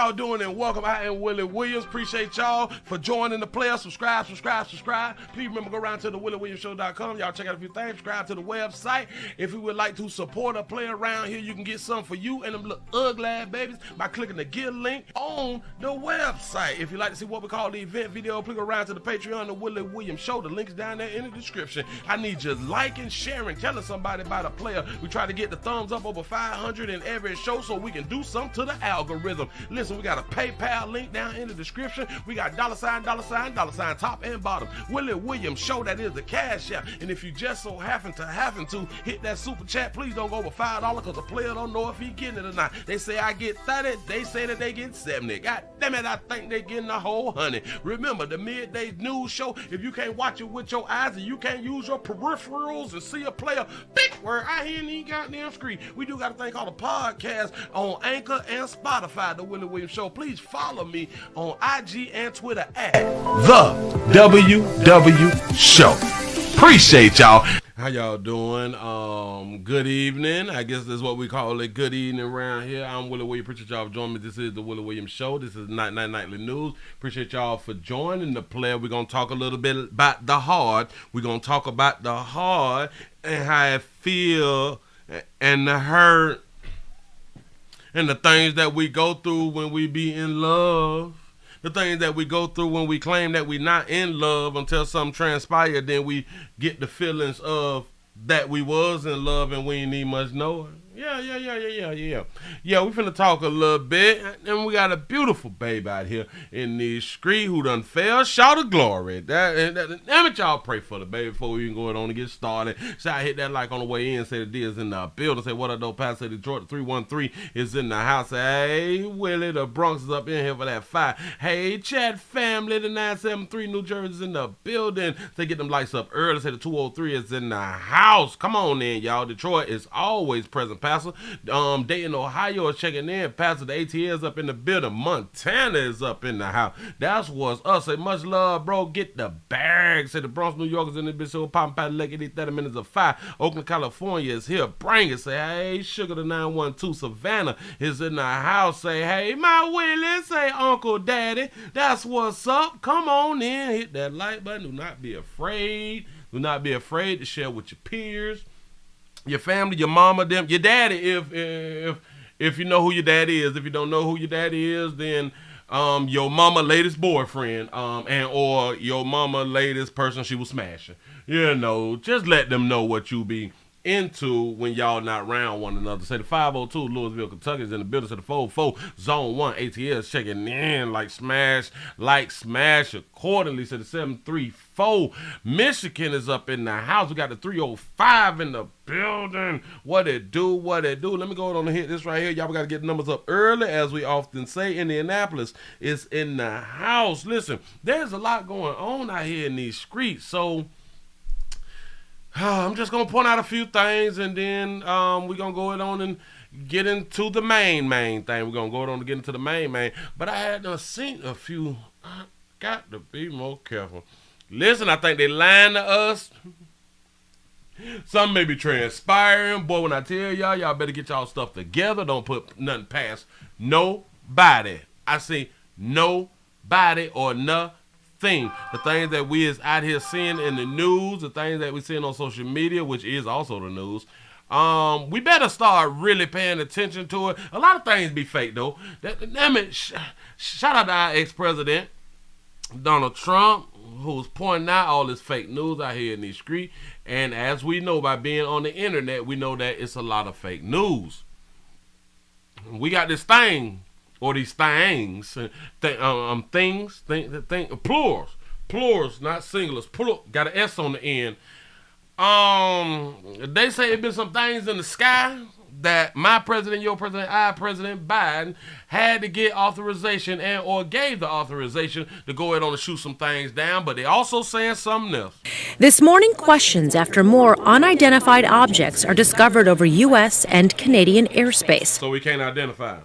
y'all doing and welcome. I am Willie Williams. Appreciate y'all for joining the player. Subscribe. Please remember, go around to the WillieWilliamsShow.com. Y'all check out a few things. Subscribe to the website. If you would like to support a player around here, you can get something for you and them little ugly babies by clicking the Get link on the website. If you'd like to see what we call the event video, click around to the Patreon, the Willie Williams Show. The link's down there in the description. I need you liking, sharing, telling somebody about a player. We try to get the thumbs up over 500 in every show so we can do something to the algorithm. Listen, we got a PayPal link down in the description. We got $, top and bottom. Willie Williams Show, that is the cash app. And if you just so happen to hit that super chat, please don't go over $5 because the player don't know if he getting it or not. They say I get 30, they say that they get 70. God damn it, I think they getting a whole 100. Remember, the midday news show, if you can't watch it with your eyes and you can't use your peripherals and see a player, big word, I hear any goddamn screen. We do got a thing called a podcast on Anchor and Spotify, the Willie Williams Show. Please follow me on IG and Twitter at the WW Show. Appreciate y'all. How y'all doing? Good evening. I guess that's what we call it, good evening around here. I'm Willie Williams. Appreciate y'all for joining me. This is the Willie Williams Show. This is Nightly News. Appreciate y'all for joining the player. We're going to talk a little bit about the hard. We're going to talk about the hard and how it feel and the hurt and the things that we go through when we be in love. The things that we go through when we claim that we're not in love until something transpired, then we get the feelings of that we was in love and we ain't need much knowing. Yeah, we finna talk a little bit, and we got a beautiful babe out here in the street who done fell short of glory. Damn it, y'all pray for the baby before we even go on and get started. So I hit that like on the way in, say the D is in the building, say what up, though, Pastor Detroit, 313 is in the house. Say, hey, Willie, the Bronx is up in here for that fight. Hey, chat family, the 973 New Jersey's in the building. Say get them lights up early, say the 203 is in the house. Come on in, y'all. Detroit is always present, Pastor. Dayton, Ohio is checking in. Pastor, the ATL is up in the building. Montana is up in the house. That's what's us. Say much love, bro. Get the bag. Say the Bronx, New York is in this bitch. So popping pat leg 30 minutes of fire. Oakland, California is here. Bring it. Say hey, Sugar the 912. Savannah is in the house. Say hey, my Willie. Say Uncle Daddy. That's what's up. Come on in. Hit that like button. Do not be afraid. Do not be afraid to share with your peers, your family, your mama, them, your daddy, if you know who your daddy is. If you don't know who your daddy is, then your mama latest boyfriend, and or your mama latest person she was smashing. You know, just let them know what you be into when y'all not around one another. Say the 502 Louisville, Kentucky is in the building. Say the 404 Zone 1 ATS checking in like smash accordingly. Say the 734 Michigan is up in the house. We got the 305 in the building. What it do? Let me go on and hit this right here. Y'all got to get the numbers up early, as we often say. Indianapolis is in the house. Listen, there's a lot going on out here in these streets, so I'm just going to point out a few things, and then we're going to go on and get into the main thing. We're going to go on and get into the main. But I had seen a few. I got to be more careful. Listen, I think they lying to us. Some may be transpiring. Boy, when I tell y'all better get y'all stuff together. Don't put nothing past nobody. I say nobody or nothing. The things that we is out here seeing in the news, the things that we seeing on social media, which is also the news, we better start really paying attention to it. A lot of things be fake though. Shout out to our ex-president Donald Trump, who's pointing out all this fake news out here in these streets. And as we know, by being on the internet, we know that it's a lot of fake news. We got this thing, or these things, plurals, not singulars. Got an S on the end. They say there been some things in the sky that my president, your president, our president Biden had to get authorization and or gave the authorization to go ahead on and shoot some things down, but they also saying something else. This morning, questions after more unidentified objects are discovered over U.S. and Canadian airspace. So we can't identify them.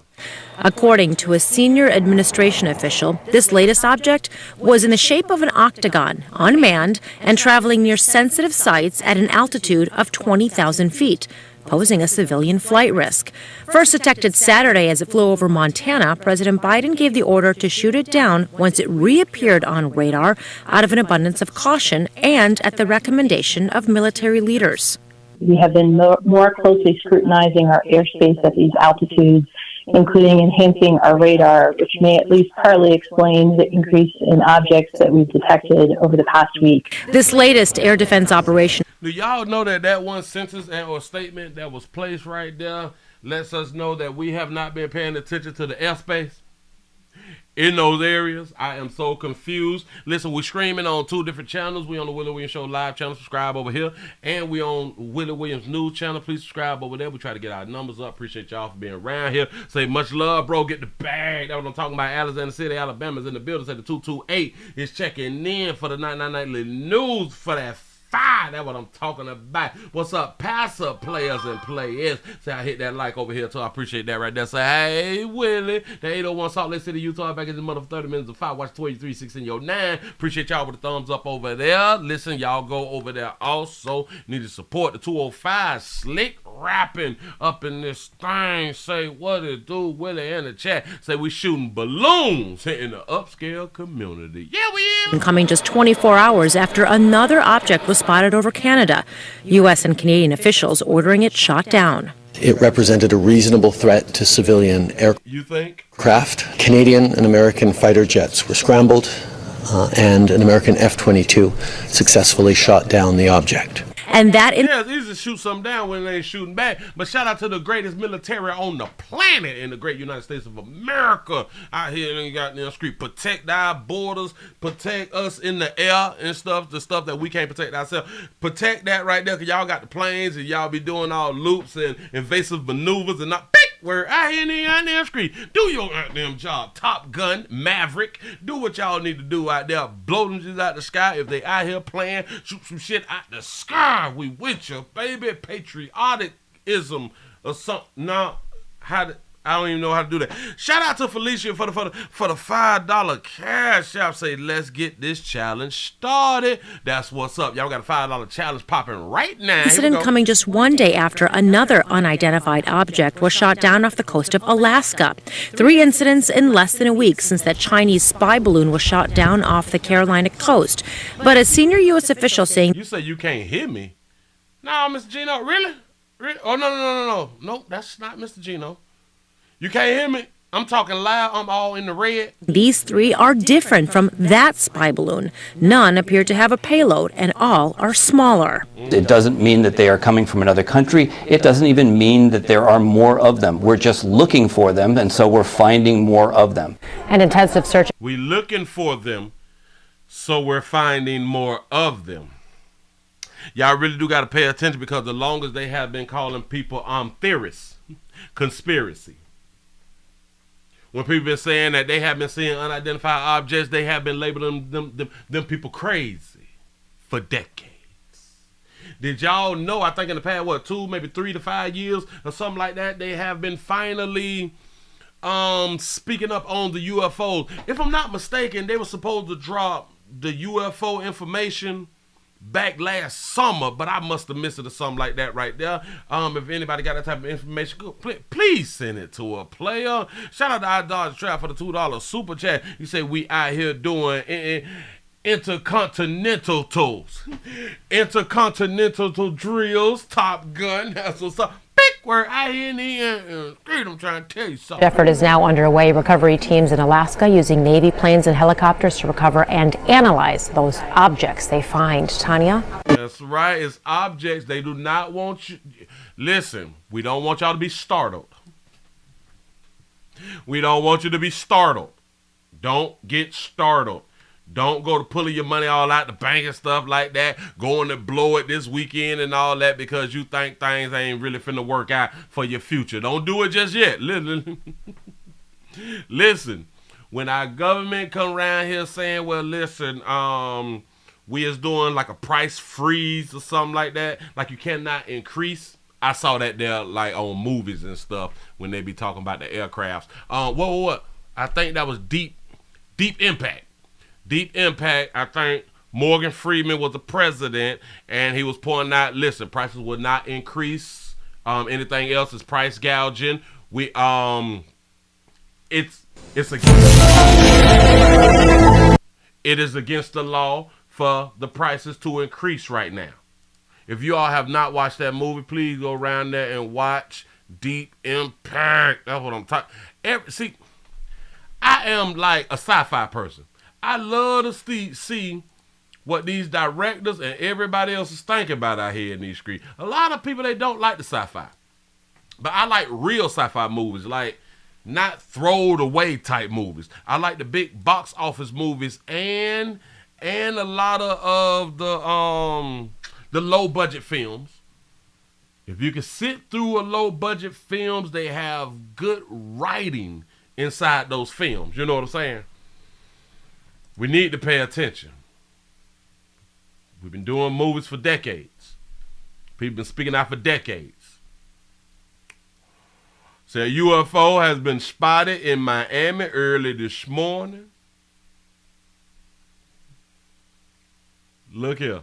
According to a senior administration official, this latest object was in the shape of an octagon, unmanned, and traveling near sensitive sites at an altitude of 20,000 feet. posing a civilian flight risk. First detected Saturday as it flew over Montana, President Biden gave the order to shoot it down once it reappeared on radar out of an abundance of caution and at the recommendation of military leaders. We have been more closely scrutinizing our airspace at these altitudes, including enhancing our radar, which may at least partly explain the increase in objects that we've detected over the past week. This latest air defense operation. Do y'all know that one sentence or statement that was placed right there lets us know that we have not been paying attention to the airspace in those areas? I am so confused. Listen, we're streaming on 2 different channels. We on the Willie Williams Show live channel. Subscribe over here. And we on Willie Williams news channel. Please subscribe over there. We try to get our numbers up. Appreciate y'all for being around here. Say much love, bro. Get the bag. That's what I'm talking about. Alexander City, Alabama's in the building. Say the 228 is checking in for the 999 news for that fire. That's what I'm talking about. What's up, passer players and players? Say I hit that like over here too. I appreciate that right there. Say, hey, Willie. The 801 Salt Lake City, Utah. Back in the month of 30 minutes of 5. Watch 23, 6 in your 9. Appreciate y'all with the thumbs up over there. Listen, y'all go over there also. Need to support the 205 slick rapping up in this thing. Say what it do, Willie, in the chat. Say we shooting balloons in the upscale community. Yeah, we is. Coming just 24 hours after another object was spotted over Canada. U.S. and Canadian officials ordering it shot down. It represented a reasonable threat to civilian aircraft. Canadian and American fighter jets were scrambled, and an American F-22 successfully shot down the object. And that yeah, it's easy to shoot something down when they ain't shooting back. But shout out to the greatest military on the planet in the great United States of America. Out here in the goddamn street. Protect our borders. Protect us in the air and stuff. The stuff that we can't protect ourselves. Protect that right there, because y'all got the planes and y'all be doing all loops and invasive maneuvers and not where out here in the goddamn street. Do your goddamn job. Top Gun, Maverick. Do what y'all need to do out there. Blow them just out the sky. If they out here playing, shoot some shit out the sky. We with you, baby. Patriotism or something. No, I don't even know how to do that. Shout out to Felicia for the $5 cash app. Say, let's get this challenge started. That's what's up. Y'all got a $5 challenge popping right now. Incident coming just one day after another unidentified object was shot down off the coast of Alaska. 3 incidents in less than a week since that Chinese spy balloon was shot down off the Carolina coast. But a senior U.S. official saying, "You say you can't hear me?" No, Mr. Gino, really? Oh, no. No, that's not Mr. Gino. You can't hear me? I'm talking loud. I'm all in the red. These 3 are different from that spy balloon. None appear to have a payload, and all are smaller. It doesn't mean that they are coming from another country. It doesn't even mean that there are more of them. We're just looking for them, and so we're finding more of them. An intensive search. We're looking for them, so we're finding more of them. Y'all really do got to pay attention, because the longest they have been calling people theorists, conspiracy. When people been saying that they have been seeing unidentified objects, they have been labeling them people crazy for decades. Did y'all know, I think in the past, 2, maybe 3 to 5 years or something like that, they have been finally speaking up on the UFOs. If I'm not mistaken, they were supposed to drop the UFO information back last summer, but I must have missed it or something like that right there. If anybody got that type of information, please send it to a player. Shout out to our Dodge Trap for the $2 super chat. You say we out here doing intercontinental tours, intercontinental drills. Top Gun. That's what's up. Where I in the street, I'm trying to tell you something. Effort is now underway. Recovery teams in Alaska using Navy planes and helicopters to recover and analyze those objects they find. Tanya? That's right. It's objects. They do not want you. Listen, we don't want y'all to be startled. We don't want you to be startled. Don't get startled. Don't go to pulling your money all out the bank and stuff like that, going to blow it this weekend and all that because you think things ain't really finna work out for your future. Don't do it just yet. Listen, when our government come around here saying, well, listen, we is doing like a price freeze or something like that, like you cannot increase. I saw that there like on movies and stuff when they be talking about the aircrafts. What? I think that was Deep Impact. Deep Impact, I think Morgan Freeman was the president, and he was pointing out, listen, prices will not increase Anything else is price gouging. It's it is against the law for the prices to increase right now. If you all have not watched that movie, please go around there and watch Deep Impact. That's what I'm talking. See, I am like a sci-fi person. I love to see what these directors and everybody else is thinking about out here in these streets. A lot of people, they don't like the sci-fi. But I like real sci-fi movies, like not throwed away type movies. I like the big box office movies and a lot of the low budget films. If you can sit through a low budget films, they have good writing inside those films. You know what I'm saying? We need to pay attention. We've been doing movies for decades. People been speaking out for decades. So a UFO has been spotted in Miami early this morning. Look here.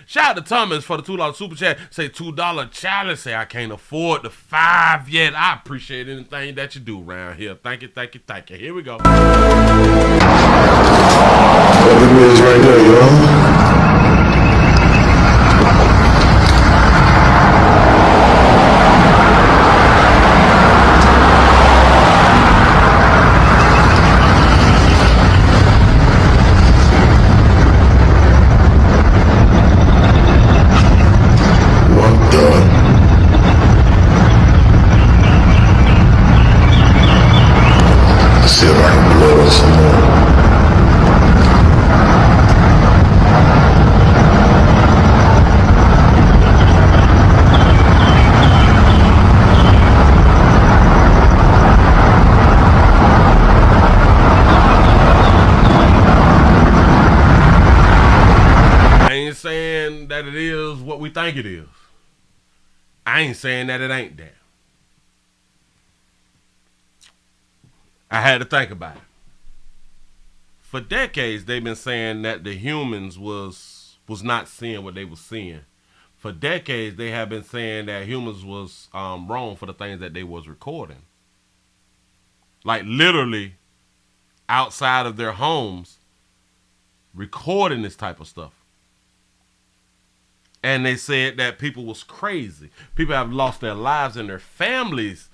Shout out to Thomas for the $2 super chat. Say $2 challenge. Say I can't afford the $5 yet. I appreciate anything that you do around here. Thank you, thank you, thank you. Here we go. Well, it is right there, y'all. See if I can blow it some more. I ain't saying that it is what we think it is. I ain't saying that it ain't that. I had to think about it. For decades, they've been saying that the humans was not seeing what they were seeing. For decades, they have been saying that humans was wrong for the things that they was recording. Like literally outside of their homes, recording this type of stuff. And they said that people was crazy. People have lost their lives and their families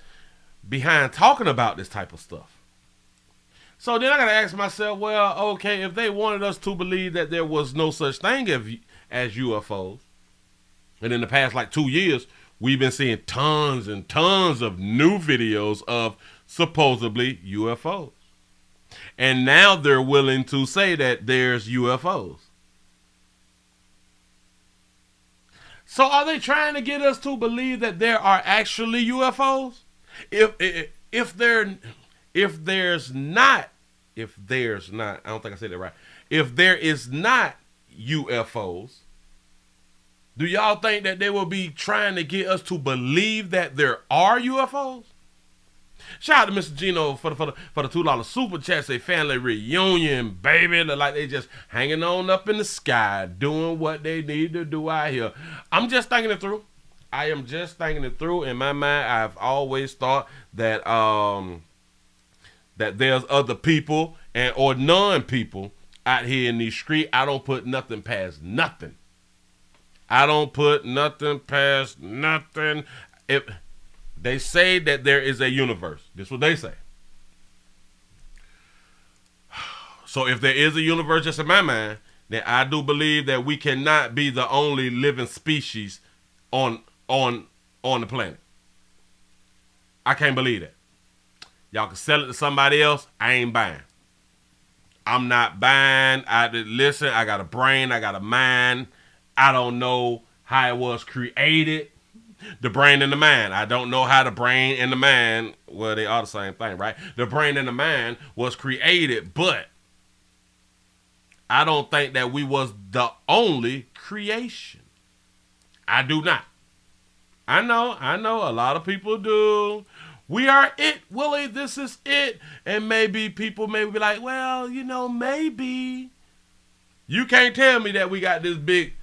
behind talking about this type of stuff. So then I got to ask myself, well, okay, if they wanted us to believe that there was no such thing as UFOs, and in the past like 2 years, we've been seeing tons and tons of new videos of supposedly UFOs. And now they're willing to say that there's UFOs. So are they trying to get us to believe that there are actually UFOs? If there's not, I don't think I said that right. If there is not UFOs, do y'all think that they will be trying to get us to believe that there are UFOs? Shout out to Mr. Gino for the $2 super chat. Say family reunion, baby. Look like they just hanging on up in the sky, doing what they need to do out here. I'm just thinking it through. I am just thinking it through. In my mind, I've always thought that that there's other people or non-people out here in these streets. I don't put nothing past nothing. I don't put nothing past nothing. They say that there is a universe. This is what they say. So if there is a universe, just in my mind, then I do believe that we cannot be the only living species on the planet. I can't believe that. Y'all can sell it to somebody else. I ain't buying. I'm not buying. Listen, I got a brain. I got a mind. I don't know how it was created. The brain and the mind. I don't know how the brain and the mind, well, they are the same thing, right? The brain and the mind was created, but I don't think that we was the only creation. I do not. I know a lot of people do. We are it, Willie, this is it. And maybe people may be like, well, maybe. You can't tell me that we got this big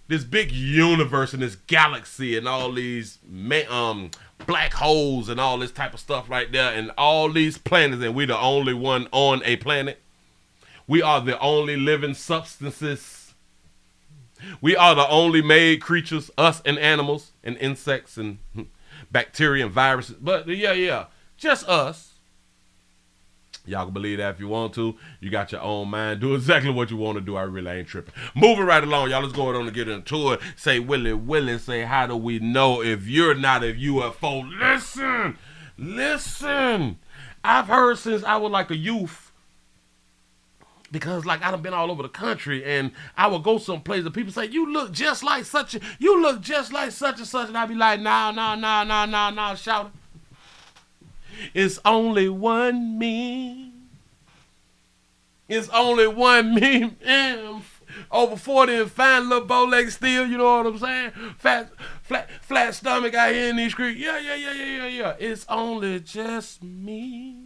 this big universe and this galaxy and all these black holes and all this type of stuff right there and all these planets, and we the only one on a planet. We are the only living substances. We are the only made creatures, us and animals and insects and bacteria and viruses. But yeah, just us. Y'all can believe that if you want to. You got your own mind. Do exactly what you want to do. I really ain't tripping. Moving right along, y'all. Let's go on and get into it. Say, Willie, say, how do we know if you're not a UFO? Listen. I've heard since I was like a youth, because like I done been all over the country, and I would go someplace and people say, you look just like such and such, and I'd be like, no, shout it. It's only one me. It's only one me. Over 40 and fine little bow leg steel, you know what I'm saying? Flat stomach out here in these streets. Yeah. It's only just me.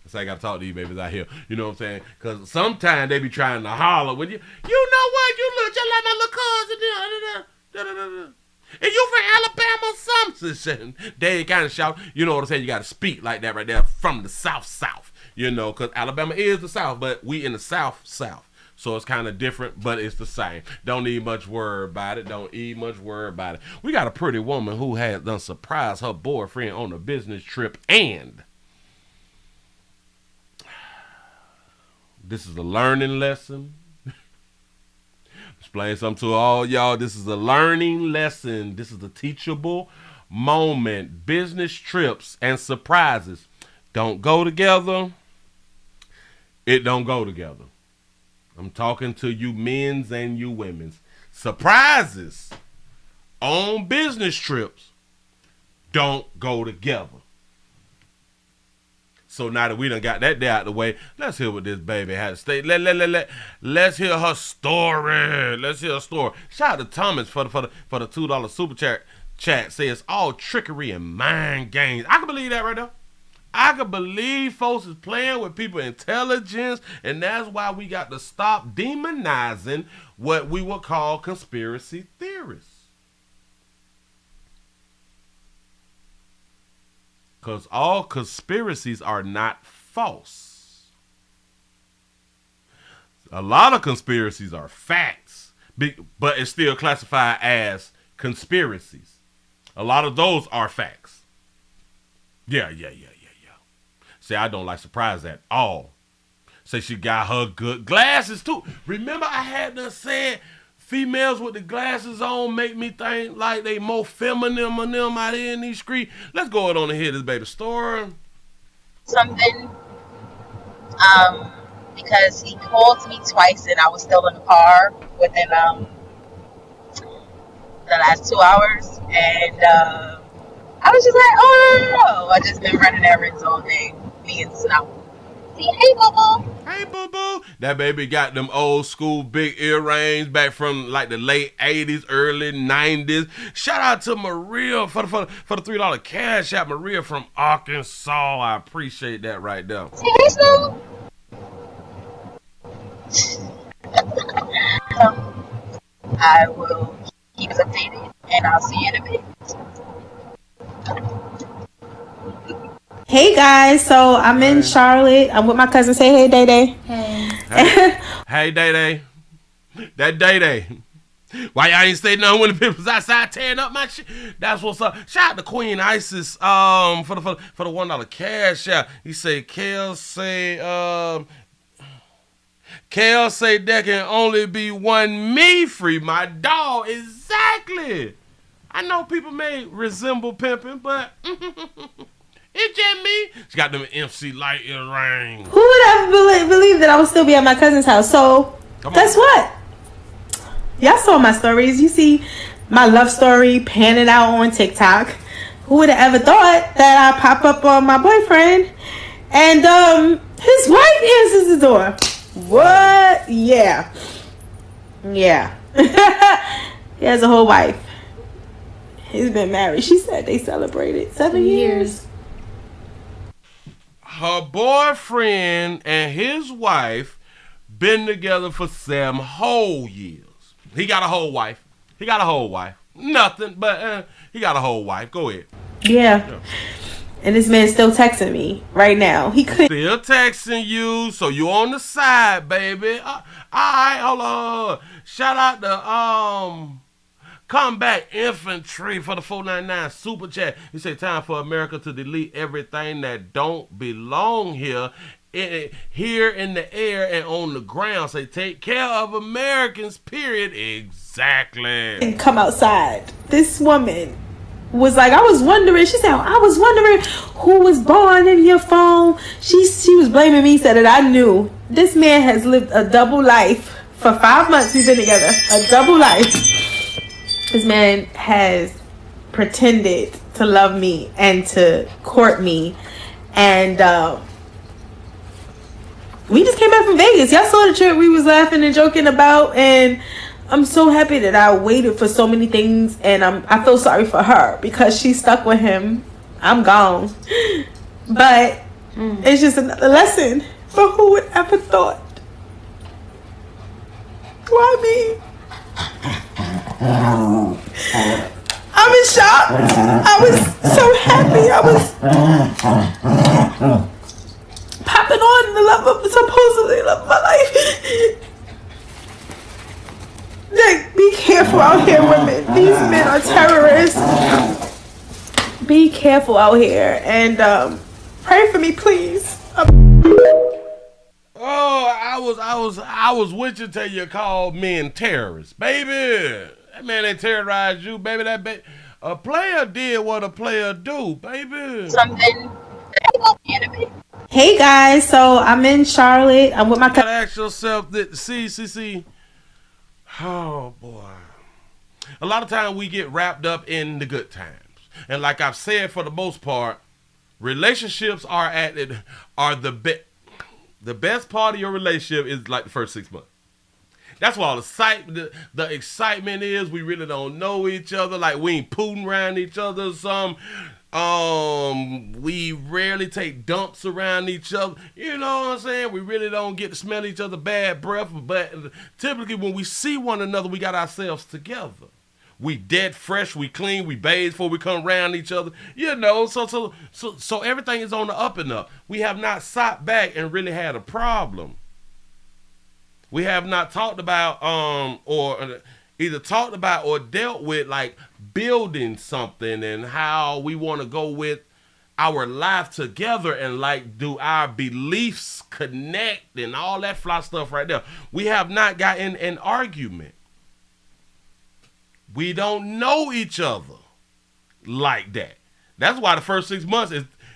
So I gotta talk to you babies out here. You know what I'm saying? Because sometimes they be trying to holler when you know what? You look just like my little cousin. And you from Alabama something. They kind of shout. You know what I'm saying? You got to speak like that right there from the South. You know, because Alabama is the South, but we in the South. So it's kind of different, but it's the same. Don't need much word about it. We got a pretty woman who had done surprised her boyfriend on a business trip, and this is a learning lesson. Explain something to all y'all. This is a learning lesson. This is a teachable moment. Business trips and surprises don't go together. It don't go together. I'm talking to you men's and you women's. Surprises on business trips don't go together. So now that we done got that day out the way, let's hear what this baby had to say. Let's hear her story. Shout out to Thomas for the $2 super chat. Say it's all trickery and mind games. I can believe that right there. I can believe folks is playing with people's intelligence, and that's why we got to stop demonizing what we would call conspiracy theorists. Because all conspiracies are not false. A lot of conspiracies are facts, but it's still classified as conspiracies. A lot of those are facts. Yeah. Say, I don't like surprise at all. Say she got her good glasses too. Remember I had to say females with the glasses on make me think like they more feminine than them out here in these streets. Let's go on and hear this baby story. Something, because he called me twice and I was still in the car within the last 2 hours, and I was just like, oh, I just been running errands all day, being snow. Hey, boo-boo. That baby got them old school big earrings back from like the late 80s, early 90s. Shout out to Maria for the $3 cash out. Maria from Arkansas. I appreciate that right there. Hey, Snow. I will keep us updated, and I'll see you in a bit. Hey guys, so I'm in Charlotte. I'm with my cousin. Say hey, Day Day. Hey, Day Day. That Day Day. Why y'all ain't say nothing when the people's outside tearing up my shit? That's what's up. Shout out to Queen Isis for the $1 cash out. He say Kel say there can only be one me free my dog. Exactly. I know people may resemble pimping, but it's just me. She got them MC Light earrings. Who would ever believe that I would still be at my cousin's house? So, guess what? Y'all saw my stories. You see my love story panning out on TikTok. Who would have ever thought that I pop up on my boyfriend and his wife answers the door? What? Yeah. He has a whole wife. He's been married. She said they celebrated 7 years. Her boyfriend and his wife been together for 7 whole years. He got a whole wife. Nothing, but he got a whole wife. Go ahead. Yeah. And this man's still texting me right now. He couldn't. Still texting you, so you on the side, baby. All right, hold on. Shout out to Combat Infantry for the 499 super chat. He said, time for America to delete everything that don't belong here. Here in the air and on the ground. Say, take care of Americans, period. Exactly. And come outside. This woman was like, I was wondering, she said, I was wondering who was born in your phone. She was blaming me, said that I knew. This man has lived a double life. For 5 months we've been together. A double life. This man has pretended to love me and to court me. And we just came back from Vegas. Y'all saw the trip we was laughing and joking about. And I'm so happy that I waited for so many things, and I feel sorry for her because she stuck with him. I'm gone. But it's just another lesson for who would ever thought. Why me? I'm in shock. I was so happy. I was popping on the love of supposedly love of my life. Like, be careful out here, women. These men are terrorists. Be careful out here, and pray for me, please. I was with you till you called men terrorists, baby. That man ain't terrorized you, baby. A player did what a player do, baby. Something. Hey guys, so I'm in Charlotte. I'm with my. You gotta ask yourself that. See. Oh boy, a lot of times we get wrapped up in the good times, and like I've said, for the most part, relationships are the best part of your relationship is like the first 6 months. That's why all the excitement is. We really don't know each other, like we ain't pooting around each other or something. We rarely take dumps around each other. You know what I'm saying? We really don't get to smell each other bad breath. But typically when we see one another, we got ourselves together. We dead fresh, we clean, we bathe before we come around each other. You know, so everything is on the up and up. We have not sat back and really had a problem. We have not talked about or either talked about or dealt with like building something and how we want to go with our life together and like do our beliefs connect and all that fly stuff right there. We have not gotten an argument. We don't know each other like that. That's why the first 6 months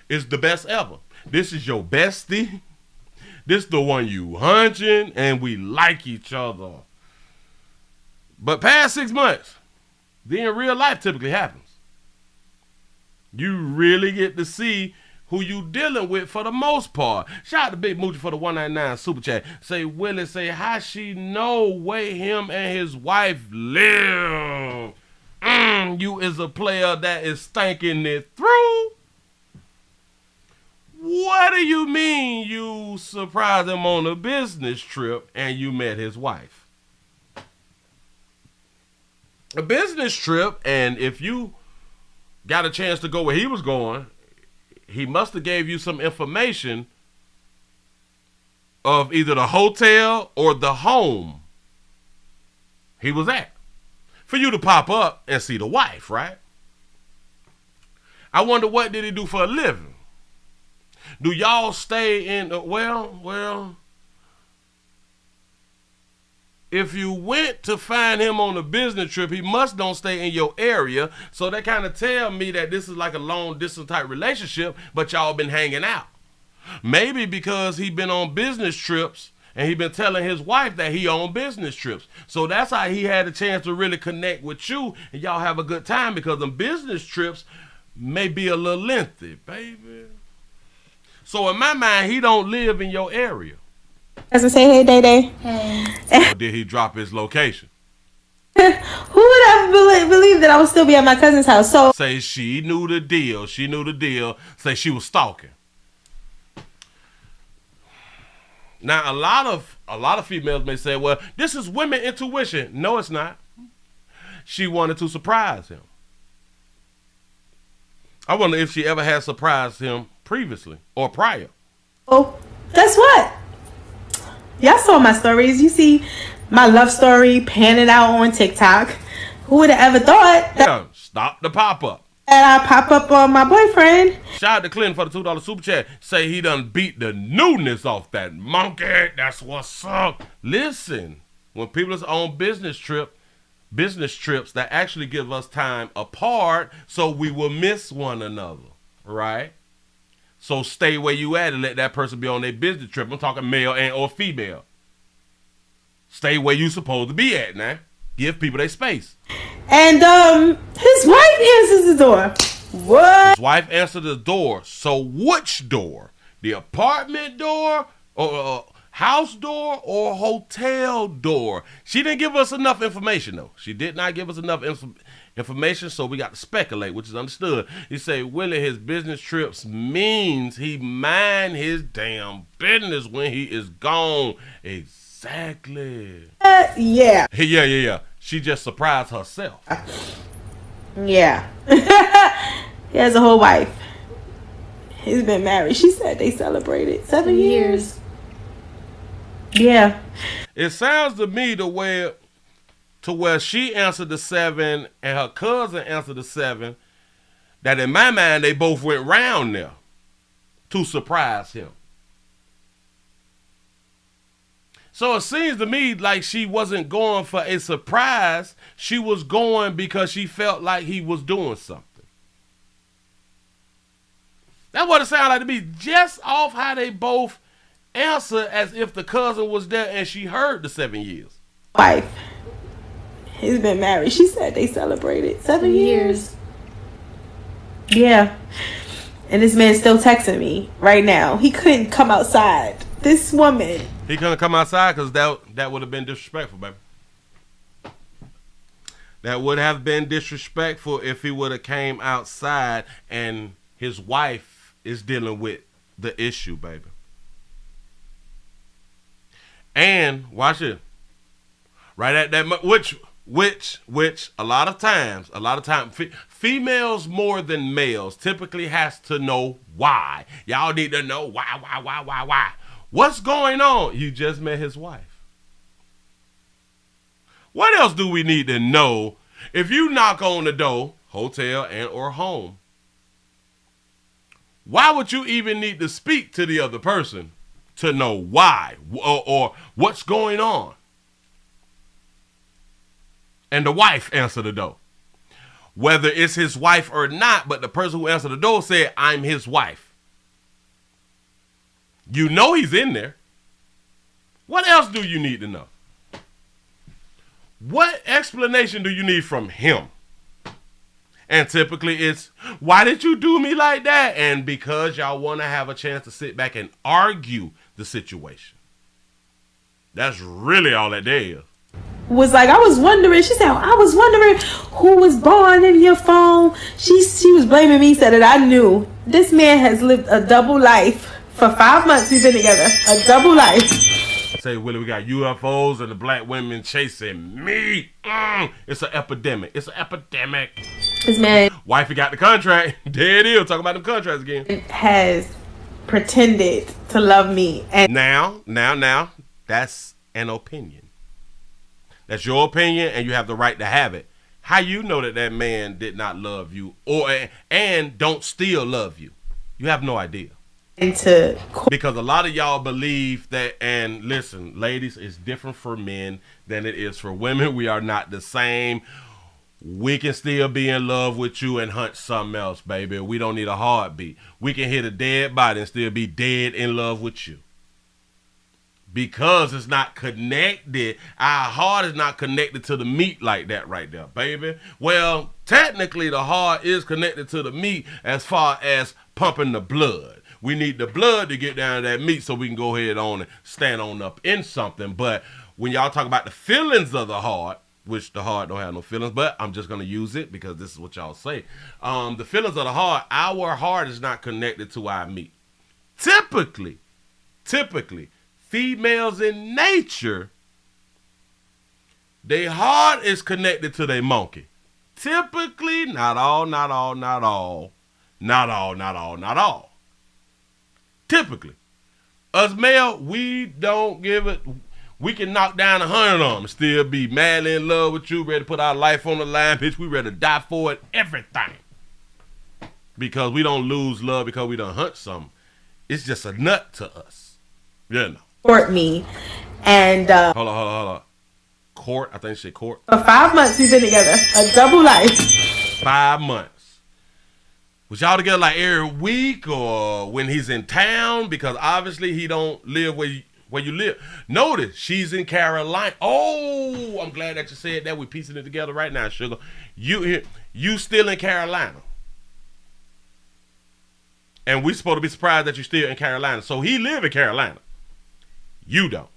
is the best ever. This is your bestie. This the one you hunching, and we like each other. But past 6 months, then real life typically happens. You really get to see who you dealing with for the most part. Shout out to Big Moochie for the 199 super chat. Say, Willie, say, how she know where him and his wife live? You is a player that is thinking it through. What do you mean you surprised him on a business trip and you met his wife? A business trip, and if you got a chance to go where he was going, he must have gave you some information of either the hotel or the home he was at for you to pop up and see the wife, right? I wonder, what did he do for a living? Do y'all stay in, well, if you went to find him on a business trip, he must don't stay in your area. So that kind of tell me that this is like a long distance type relationship, but y'all been hanging out. Maybe because he been on business trips and he been telling his wife that he on business trips. So that's how he had a chance to really connect with you and y'all have a good time, because them business trips may be a little lengthy, baby. So in my mind, he don't live in your area. As I say, hey, Day Day. Hey. Or did he drop his location? Who would ever believe that I would still be at my cousin's house? So say she knew the deal. She knew the deal. Say she was stalking. Now, a lot of females may say, well, this is women intuition. No, it's not. She wanted to surprise him. I wonder if she ever had surprised him previously or prior. Oh, guess what? Y'all saw my stories. You see my love story panning out on TikTok. Who would have ever thought that? Yeah, stop the pop-up. And I pop up on my boyfriend. Shout out to Clinton for the $2 super chat. Say he done beat the newness off that monkey. That's what's up. Listen, when people is on business trips that actually give us time apart so we will miss one another, right? So stay where you at and let that person be on their business trip. I'm talking male and or female. Stay where you supposed to be at now. Give people their space. And his wife answers the door. What? His wife answered the door. So which door? The apartment door or house door or hotel door? She didn't give us enough information though. She did not give us enough information, so we got to speculate, which is understood. He say, Willie, his business trips means he mind his damn business when he is gone. Exactly. Yeah. Yeah. She just surprised herself. Yeah. He has a whole wife. He's been married. She said they celebrated 7 years. Yeah. It sounds to me the way to where she answered the 7 and her cousin answered the 7, that in my mind they both went round there to surprise him. So it seems to me like she wasn't going for a surprise. She was going because she felt like he was doing something. That's what it sounded like to me, just off how they both answered as if the cousin was there and she heard the 7 years. Wife. He's been married. She said they celebrated 7 years. Yeah. And this man's still texting me right now. He couldn't come outside. This woman. He couldn't come outside because that would have been disrespectful, baby. That would have been disrespectful if he would have came outside and his wife is dealing with the issue, baby. And watch it. Right at that, which a lot of times, females more than males typically has to know why. Y'all need to know why. What's going on? You just met his wife. What else do we need to know? If you knock on the door, hotel and or home, why would you even need to speak to the other person to know why or what's going on? And the wife answered the door. Whether it's his wife or not, but the person who answered the door said, I'm his wife. You know he's in there. What else do you need to know? What explanation do you need from him? And typically it's, why did you do me like that? And because y'all want to have a chance to sit back and argue the situation. That's really all that there is. Was like, I was wondering, she said, I was wondering who was born in your phone. She was blaming me, said that I knew. This man has lived a double life. For 5 months we've been together. A double life. Say, Willie, we got UFOs and the black women chasing me. It's an epidemic. It's an epidemic. This man. Wifey got the contract. There it is. Talking about them contracts again. Has pretended to love me. And now, that's an opinion. That's your opinion and you have the right to have it. How you know that man did not love you and don't still love you? You have no idea. Because a lot of y'all believe that, and listen, ladies, it's different for men than it is for women. We are not the same. We can still be in love with you and hunt something else, baby. We don't need a heartbeat. We can hit a dead body and still be dead in love with you. Because it's not connected. Our heart is not connected to the meat like that right there, baby. Well, technically the heart is connected to the meat as far as pumping the blood. We need the blood to get down to that meat so we can go ahead on and stand on up in something. But when y'all talk about the feelings of the heart, which the heart don't have no feelings, but I'm just going to use it because this is what y'all say. The feelings of the heart, our heart is not connected to our meat. Typically, females in nature, their heart is connected to their monkey. Typically, not all. Typically. Us male, we don't give it. We can knock down 100 of them and still be madly in love with you, ready to put our life on the line, bitch. We ready to die for it, everything. Because we don't lose love because we done hunt something. It's just a nut to us. Yeah, no. Court me. And hold on. Court? I think she said court. For 5 months we've been together. A double life. 5 months. Was y'all together like every week or when he's in town? Because obviously he don't live where you live. Notice she's in Carolina. Oh, I'm glad that you said that. We're piecing it together right now, sugar. You still in Carolina. And we supposed to be surprised that you're still in Carolina. So he live in Carolina. You don't.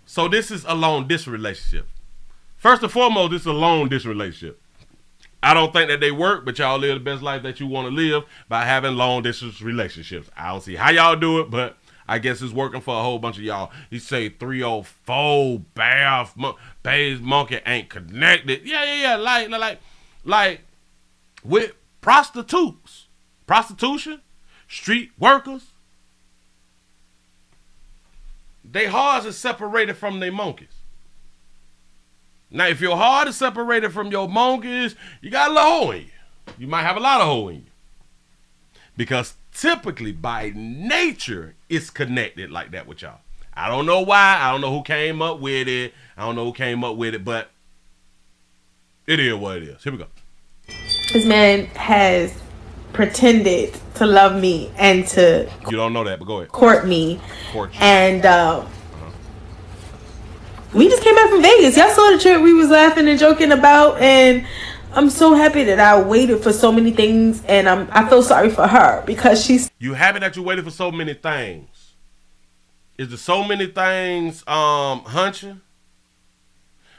So this is a long distance relationship. First and foremost, this is a long distance relationship. I don't think that they work, but y'all live the best life that you want to live by having long distance relationships. I don't see how y'all do it, but I guess it's working for a whole bunch of y'all. You say 304 Bay's monkey ain't connected. Yeah. Like with prostitution, street workers. They hearts is separated from their monkeys. Now, if your heart is separated from your monkeys, you got a little hole in you. You might have a lot of hole in you. Because typically, by nature, it's connected like that with y'all. I don't know why. I don't know who came up with it. But it is what it is. Here we go. This man has pretended to love me and to you don't know that, but go ahead. Court me. And we just came back from Vegas. Y'all saw the trip we was laughing and joking about, and I'm so happy that I waited for so many things, and I feel sorry for her because she's. You happy that you waited for so many things? Is there so many things hunching?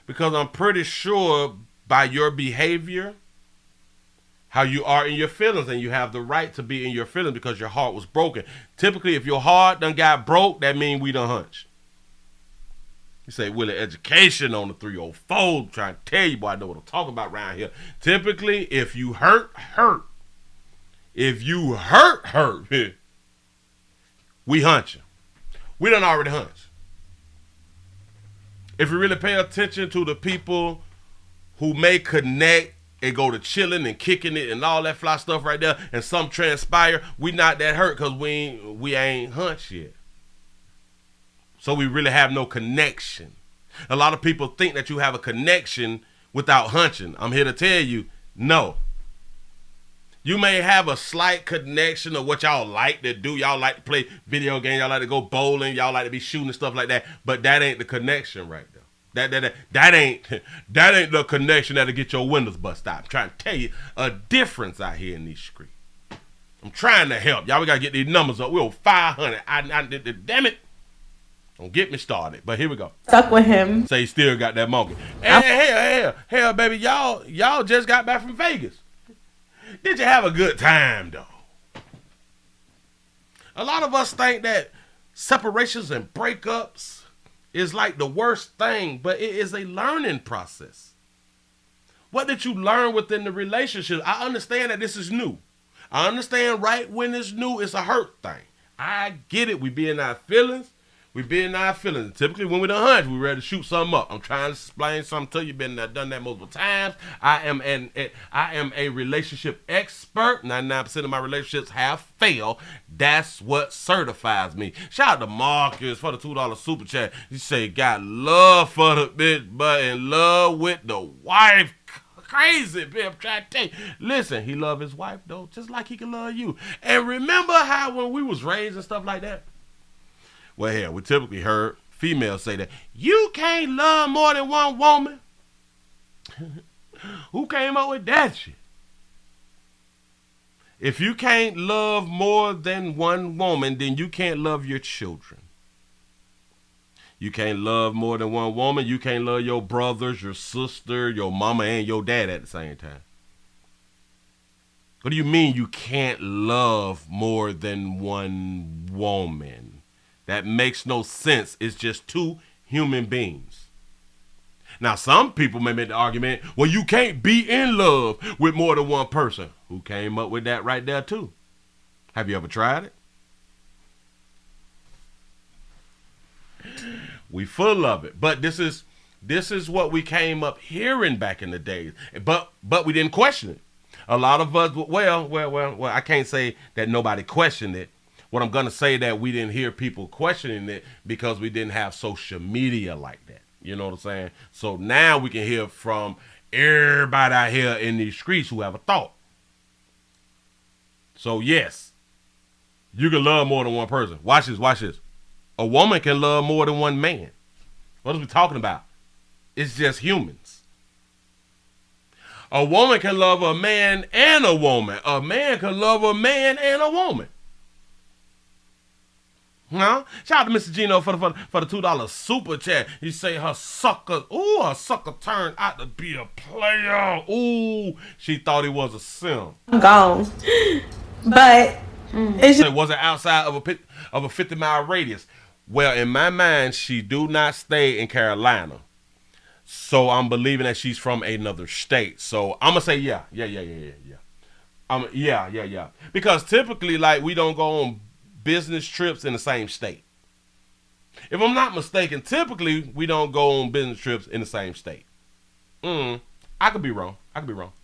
Because I'm pretty sure by your behavior, how you are in your feelings, and you have the right to be in your feelings because your heart was broken. Typically, if your heart done got broke, that means we done hunch. You say, Willie, education on the 304. Trying to tell you, boy, I know what I'm talking about around here. Typically, if you hurt. If you hurt, we hunch you. We done already hunch. If you really pay attention to the people who may connect and go to chilling and kicking it and all that fly stuff right there, and some transpire, we not that hurt because we ain't hunched yet. So we really have no connection. A lot of people think that you have a connection without hunching. I'm here to tell you, no. You may have a slight connection of what y'all like to do. Y'all like to play video games. Y'all like to go bowling. Y'all like to be shooting and stuff like that. But that ain't the connection right there. That ain't the connection that'll get your windows bust out. I'm trying to tell you a difference out here in these streets. I'm trying to help. Y'all, we got to get these numbers up. We're over 500. Damn it. Don't get me started, but here we go. Stuck with him. Say he still got that monkey. Hell, baby, y'all just got back from Vegas. Did you have a good time, though? A lot of us think that separations and breakups is like the worst thing, but it is a learning process. What did you learn within the relationship? I understand that this is new. I understand right when it's new, it's a hurt thing. I get it. We be in our feelings. Typically, when we done hunt, we ready to shoot something up. I'm trying to explain something to you. Done that multiple times. I am a relationship expert. 99% of my relationships have failed. That's what certifies me. Shout out to Marcus for the $2 super chat. You say got love for the bitch, but in love with the wife. Crazy, bitch. I'm trying to tell you. Listen, he love his wife though, just like he can love you. And remember how when we was raised and stuff like that. Well, hell, we typically heard females say that you can't love more than one woman. Who came up with that shit? If you can't love more than one woman, then you can't love your children. You can't love more than one woman. You can't love your brothers, your sister, your mama, and your dad at the same time. What do you mean you can't love more than one woman? That makes no sense. It's just two human beings. Now, some people may make the argument, well, you can't be in love with more than one person. Who came up with that right there, too? Have you ever tried it? We full of it. But this is what we came up hearing back in the days. But we didn't question it. A lot of us, well, I can't say that nobody questioned it. What I'm going to say that we didn't hear people questioning it because we didn't have social media like that. You know what I'm saying? So now we can hear from everybody out here in these streets who have a thought. So yes, you can love more than one person. Watch this. A woman can love more than one man. What are we talking about? It's just humans. A woman can love a man and a woman. A man can love a man and a woman. Huh? Shout out to Mr. Gino for the $2 super chat. He say her sucker turned out to be a player. Ooh, she thought he was a sim. I'm gone. But it wasn't outside of a 50-mile radius. Well, in my mind, she do not stay in Carolina. So I'm believing that she's from another state. So I'm gonna say yeah. Yeah. Because typically, like, we don't go on business trips in the same state. If I'm not mistaken, typically we don't go on business trips in the same state. I could be wrong.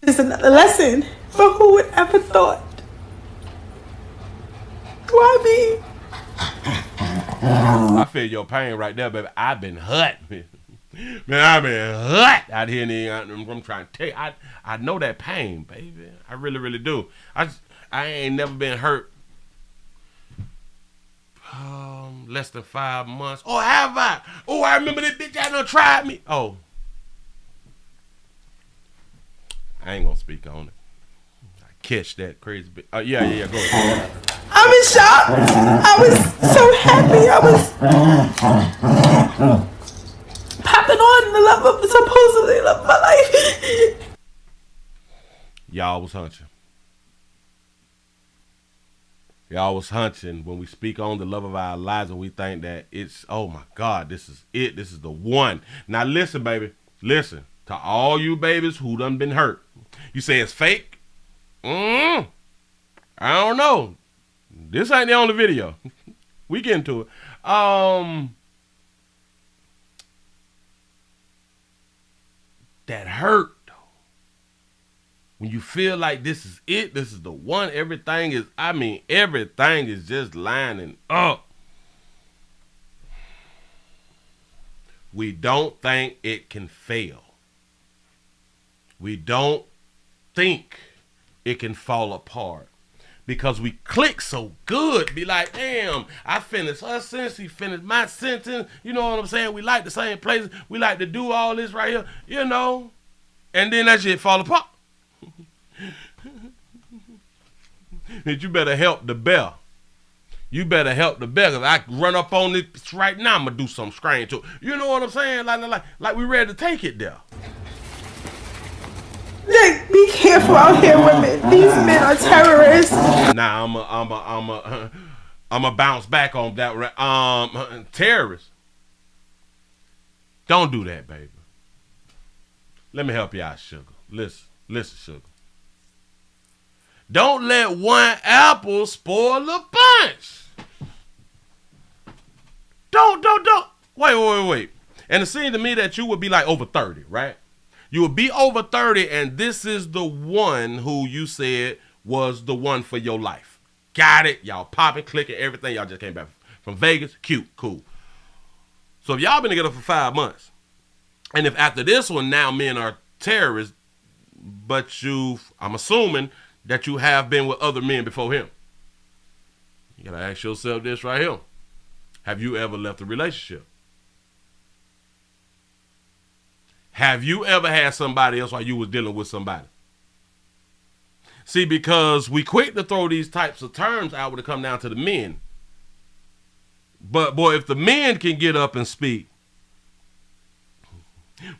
It's another lesson. But who would ever thought? Why me? I feel your pain right there, baby. I've been hurt. Man, I've been hurt out here. I'm trying to tell you, I know that pain, baby. I really, really do. I ain't never been hurt less than 5 months. Oh, have I? Oh, I remember this bitch that done tried me. Oh. I ain't gonna speak on it. I catch that crazy bitch. Yeah, go ahead. I'm in shock. I was so happy. I was popping on the love of supposedly love of my life. Y'all was hunching when we speak on the love of our lives, and we think that it's, oh my God, this is it. This is the one. Now listen, baby. Listen to all you babies who done been hurt. You say it's fake? I don't know. This ain't the only video. We get into it. That hurt. When you feel like this is it, this is the one, everything is just lining up. We don't think it can fail. We don't think it can fall apart because we click so good. Be like, damn, I finished her sentence, he finished my sentence. You know what I'm saying? We like the same places. We like to do all this right here, you know. And then that shit fall apart. You better help the bell. You better help the bell, because I run up on this right now, I'm going to do something strange to it. You know what I'm saying? Like we ready to take it there. Nick, be careful out here, women. These men are terrorists. Nah, I'm a bounce back on that. Terrorists. Don't do that, baby. Let me help you out, sugar. Listen, sugar. Don't let one apple spoil the bunch. Don't. Wait. And it seemed to me that you would be like over 30, right? You would be over 30, and this is the one who you said was the one for your life. Got it. Y'all popping, clicking, everything. Y'all just came back from Vegas. Cute, cool. So if y'all been together for 5 months, and if after this one now men are terrorists, but I'm assuming that you have been with other men before him. You gotta ask yourself this right here. Have you ever left a relationship? Have you ever had somebody else while you was dealing with somebody? See, because we quick to throw these types of terms out when it come down to the men. But boy, if the men can get up and speak,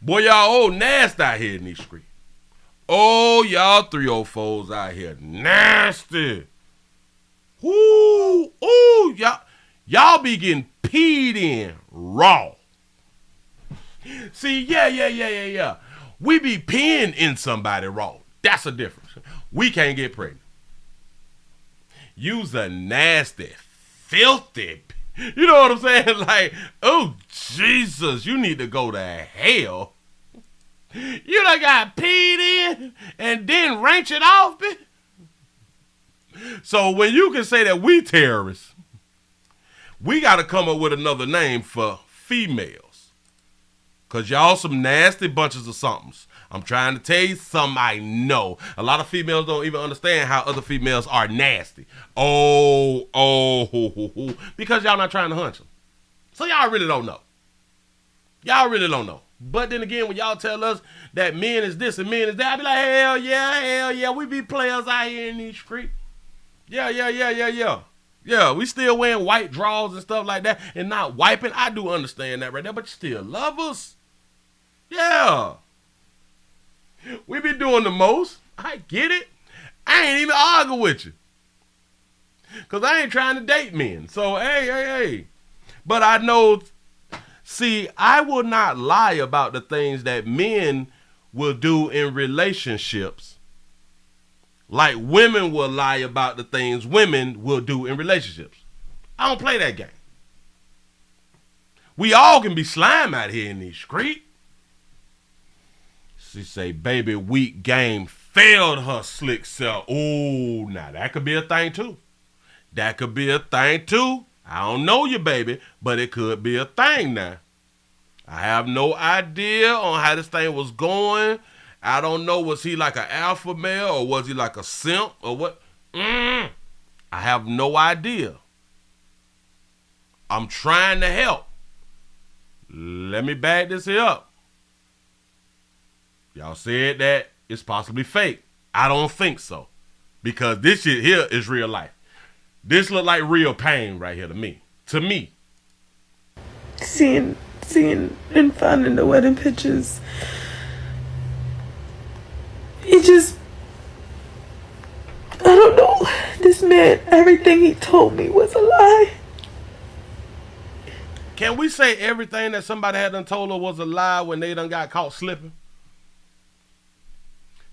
boy, y'all old nasty out here in these streets. Oh, y'all 304s out here nasty. Ooh, ooh, y'all be getting peed in raw. See, yeah. We be peeing in somebody raw. That's a difference. We can't get pregnant. You's a nasty, filthy. You know what I'm saying? Like, oh, Jesus, you need to go to hell. You done got peed in and then wrench it off, bitch. So when you can say that we terrorists, we got to come up with another name for females. Because y'all some nasty bunches of somethings. I'm trying to tell you something I know. A lot of females don't even understand how other females are nasty. Oh, because y'all not trying to hunch them. So y'all really don't know. Y'all really don't know. But then again, when y'all tell us that men is this and men is that, I be like, hell yeah, we be players out here in these streets. Yeah. Yeah, we still wearing white drawers and stuff like that and not wiping. I do understand that right there, but you still love us. Yeah. We be doing the most. I get it. I ain't even arguing with you. Because I ain't trying to date men. So, hey. But I know, see, I will not lie about the things that men will do in relationships. Like women will lie about the things women will do in relationships. I don't play that game. We all can be slime out here in these streets. She say, baby, weak game failed her slick self. Oh, now that could be a thing too. That could be a thing too. I don't know you, baby, but it could be a thing now. I have no idea on how this thing was going. I don't know, was he like an alpha male or was he like a simp or what? I have no idea. I'm trying to help. Let me back this here up. Y'all said that it's possibly fake. I don't think so. Because this shit here is real life. This look like real pain right here to me. To me. Seeing and finding the wedding pictures. It just, I don't know. This man, everything he told me was a lie. Can we say everything that somebody had done told her was a lie when they done got caught slipping?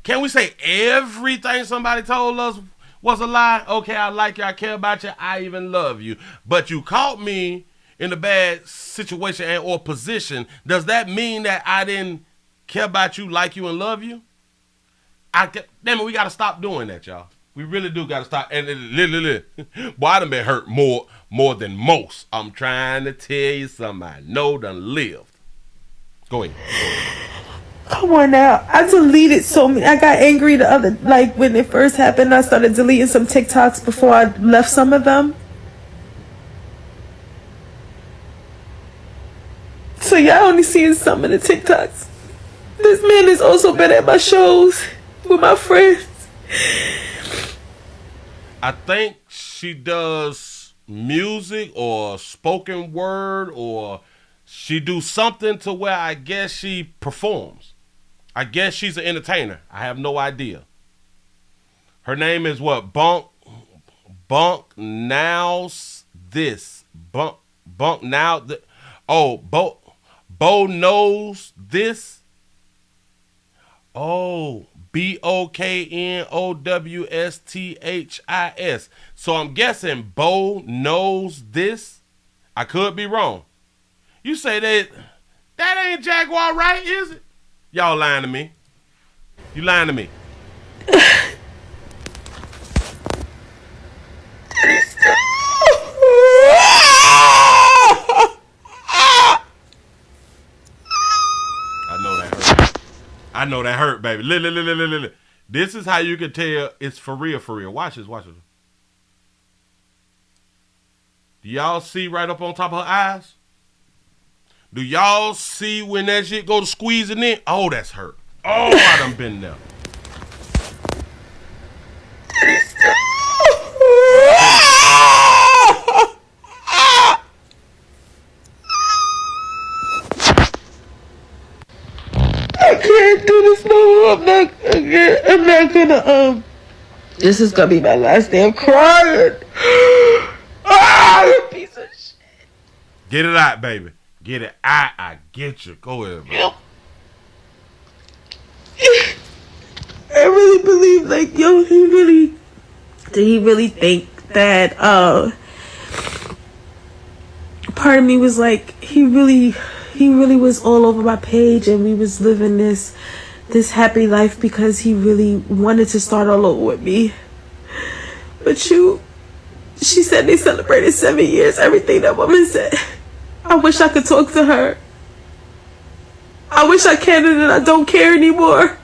Can we say everything somebody told us was a lie? Okay, I like you, I care about you, I even love you. But you caught me in a bad situation and or position. Does that mean that I didn't care about you, like you, and love you? Damn it, we got to stop doing that, y'all. We really do got to stop. And boy, I done been hurt more than most. I'm trying to tell you something I know done lived. Go ahead. Come on now. I deleted so many. I got angry when it first happened. I started deleting some TikToks before I left some of them. So y'all only seeing some of the TikToks. This man has also been at my shows with my friends. I think she does music or spoken word, or she do something to where I guess she performs. I guess she's an entertainer. I have no idea. Her name is what? Bunk Nows this. Bunk Now. Bo knows this. Oh, BOKNOWSTHIS. So I'm guessing Bo knows this. I could be wrong. You say that ain't Jaguar, right? Is it? Y'all lying to me. You lying to me. I know that hurt, baby. Look. This is how you can tell it's for real. Watch this. Do y'all see right up on top of her eyes? Do y'all see when that shit go to squeezing in? Oh, that's hurt. Oh, I done been there. I can't do this no more. I'm not gonna, this is gonna be my last day. I'm crying. Ah, piece of shit. Get it out, baby. Get it out. I get you. Go ahead, bro. I really believe, like, yo, did he really think that, part of me was like, he really was all over my page, and we was living this happy life because he really wanted to start all over with me. But she said they celebrated 7 years, everything that woman said. I wish I could talk to her. I wish I can, and I don't care anymore.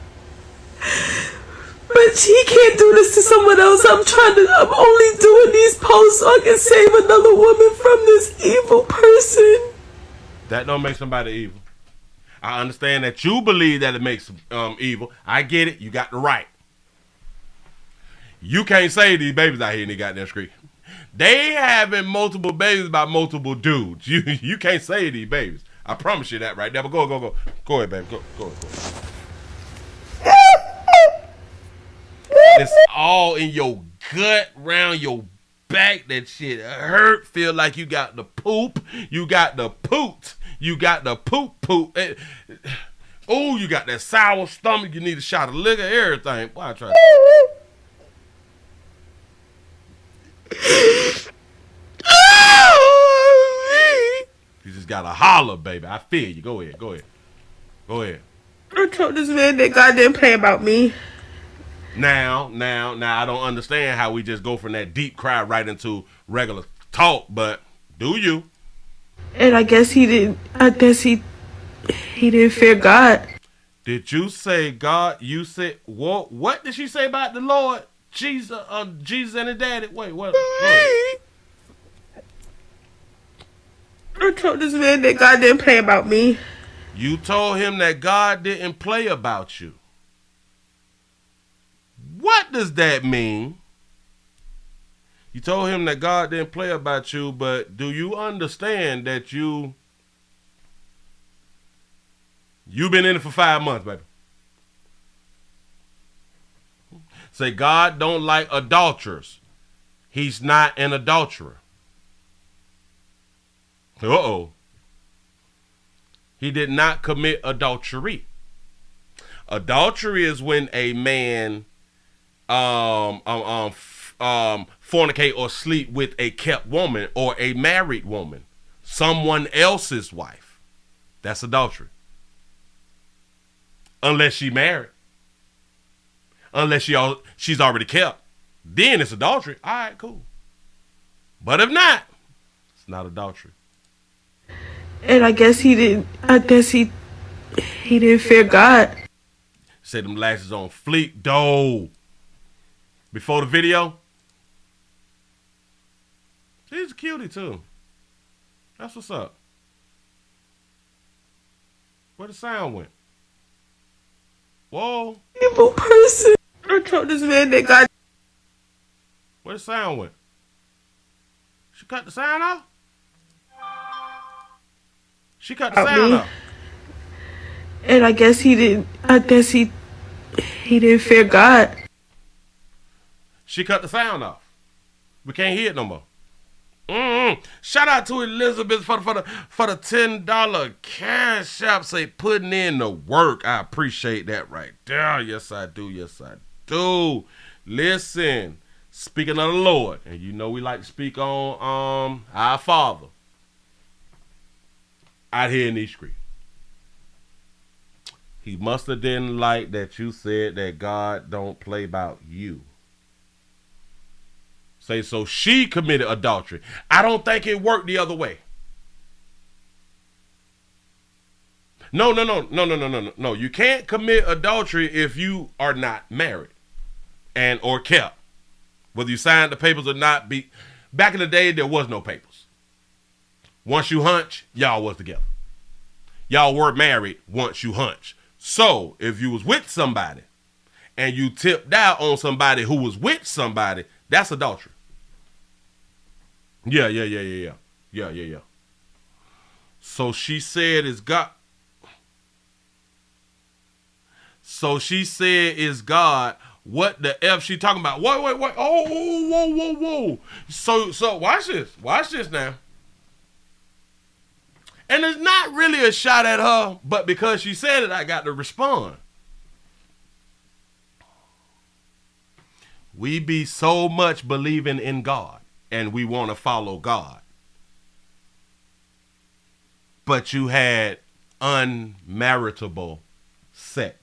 But he can't do this to someone else. I'm only doing these posts so I can save another woman from this evil person. That don't make somebody evil. I understand that you believe that it makes evil. I get it. You got the right. You can't save these babies out here in the goddamn street. They having multiple babies by multiple dudes. You can't save these babies. I promise you that right there. But go ahead, baby. Go ahead. It's all in your gut, round your back. That shit hurt. Feel like you got the poop. You got the poot. You got the poop. Oh, you got that sour stomach. You need a shot of liquor, everything. Boy, I try. You just gotta holler, baby. I feel you. Go ahead. I told this man that God didn't play about me. Now, I don't understand how we just go from that deep cry right into regular talk, but do you? And I guess he didn't. I guess he didn't fear God. Did you say God? You said what? What did she say about the Lord? Jesus and His daddy. Wait, what? I told this man that God didn't play about me. You told him that God didn't play about you. What does that mean? You told him that God didn't play about you, but do you understand that you've been in it for 5 months, baby? Say God don't like adulterers. He's not an adulterer. Uh-oh. He did not commit adultery. Adultery is when a man fornicate or sleep with a kept woman or a married woman, someone else's wife. That's adultery. Unless she married. Unless she's already kept. Then it's adultery. All right, cool. But if not, it's not adultery. And I guess he didn't. I guess he didn't fear God. Say them lashes on fleek, though. Before the video, she's a cutie too. That's what's up. Where the sound went? Whoa. Evil person. I told this man that God. Where the sound went? She cut the sound off? She cut the sound off. And I guess he didn't. I guess he didn't fear God. She cut the sound off. We can't hear it no more. Shout out to Elizabeth for the $10 cash app. Say putting in the work. I appreciate that right there. Yes, I do. Yes, I do. Listen, speaking of the Lord, and you know we like to speak on our Father out here in these streets. He must have didn't like that you said that God don't play about you. Say, so she committed adultery. I don't think it worked the other way. No. You can't commit adultery if you are not married and or kept. Whether you signed the papers or not. Back in the day, there was no papers. Once you hunch, y'all was together. Y'all were married once you hunch. So if you was with somebody and you tipped out on somebody who was with somebody, that's adultery. Yeah. So she said it's God. So she said is God. What the F she talking about? Wait. Oh, whoa. So watch this. Watch this now. And it's not really a shot at her, but because she said it, I got to respond. We be so much believing in God and we want to follow God. But you had unmaritable sex.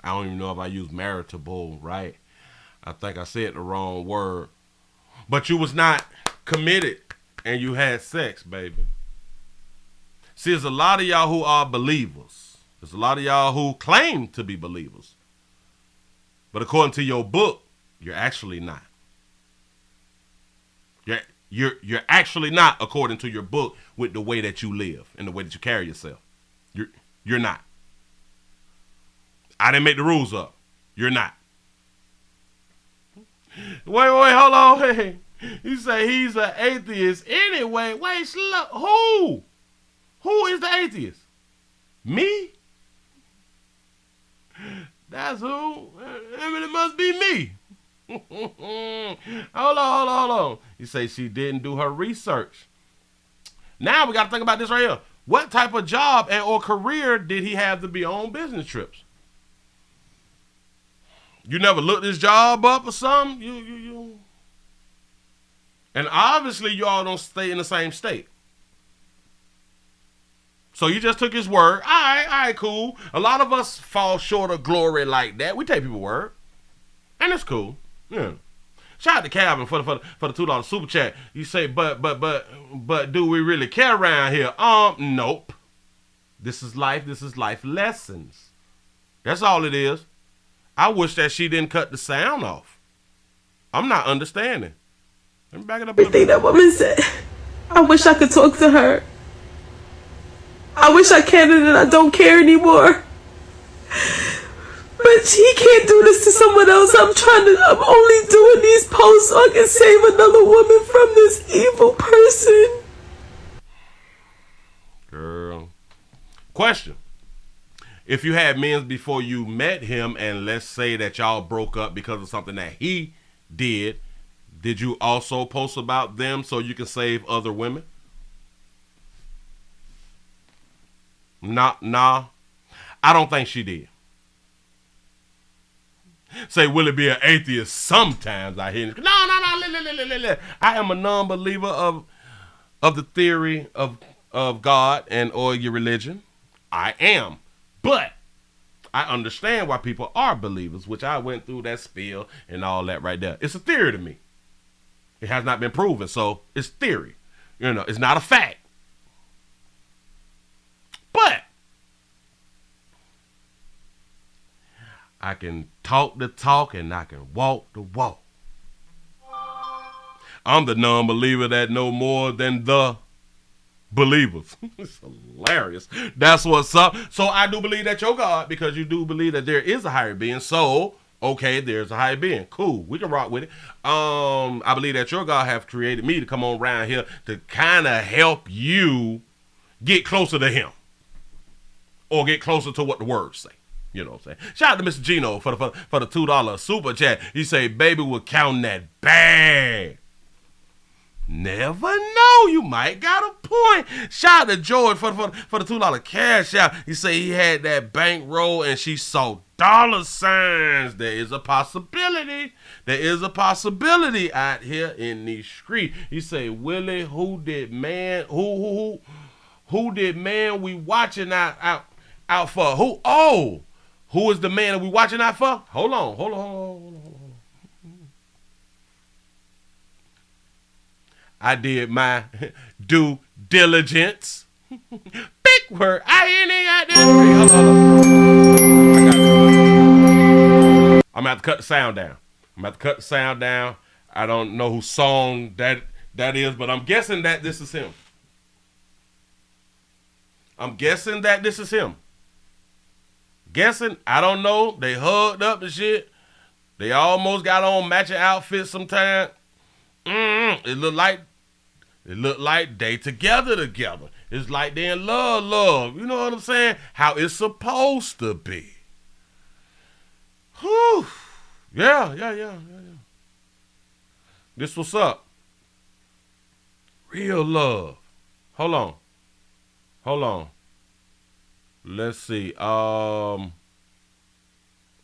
I don't even know if I use maritable, right? I think I said the wrong word. But you was not committed and you had sex, baby. See, there's a lot of y'all who are believers. There's a lot of y'all who claim to be believers. But according to your book, you're actually not. You're actually not according to your book with the way that you live and the way that you carry yourself. You're not. I didn't make the rules up. You're not. Wait, hold on. Hey, you say he's an atheist anyway. Wait, slow. Who? Who is the atheist? Me? That's who. I mean, it must be me. Hold on. You say she didn't do her research. Now we got to think about this right here. What type of job and or career did he have to be on business trips? You never looked this job up or something? You. And obviously you all don't stay in the same state. So you just took his word. All right, cool. A lot of us fall short of glory like that. We take people's word. And it's cool. Yeah. Shout out to Calvin for the $2 super chat. You say, but do we really care around here? Nope. This is life. This is life lessons. That's all it is. I wish that she didn't cut the sound off. I'm not understanding. Let me back it up. Everything that woman said. I wish I could talk to her. I wish I can, and I don't care anymore. But he can't do this to someone else. I'm only doing these posts so I can save another woman from this evil person. Girl. Question. If you had men before you met him, and let's say that y'all broke up because of something that he did you also post about them so you can save other women? Nah. I don't think she did. Say, will it be an atheist? Sometimes I hear. No. I am a non-believer of the theory of God and or your religion. I am. But I understand why people are believers, which I went through that spiel and all that right there. It's a theory to me. It has not been proven, so it's theory. It's not a fact. But I can talk the talk and I can walk the walk. I'm the non-believer that know more than the believers. It's hilarious. That's what's up. So I do believe that you're God, because you do believe that there is a higher being. So, okay, there's a higher being. Cool. We can rock with it. I believe that your God have created me to come on around here to kind of help you get closer to him. Or get closer to what the words say. You know what I'm saying? Shout out to Mr. Gino for the $2 super chat. He say, baby, we're counting that bag. Never know. You might got a point. Shout out to George for the $2 cash out. He say he had that bankroll and she saw dollar signs. There is a possibility. There is a possibility out here in these streets. He say, Willie, who did man we watching out for? Who? Oh, who is the man that we watching out for? Hold on. I did my due diligence. Big word. I ain't got that. I'm gonna have to cut the sound down. I don't know whose song that is, but I'm guessing that this is him. Guessing, I don't know. They hugged up and shit. They almost got on matching outfits sometime. It looked like they together. It's like they in love. You know what I'm saying? How it's supposed to be. Whew. Yeah. This what's up. Real love. Hold on. Let's see.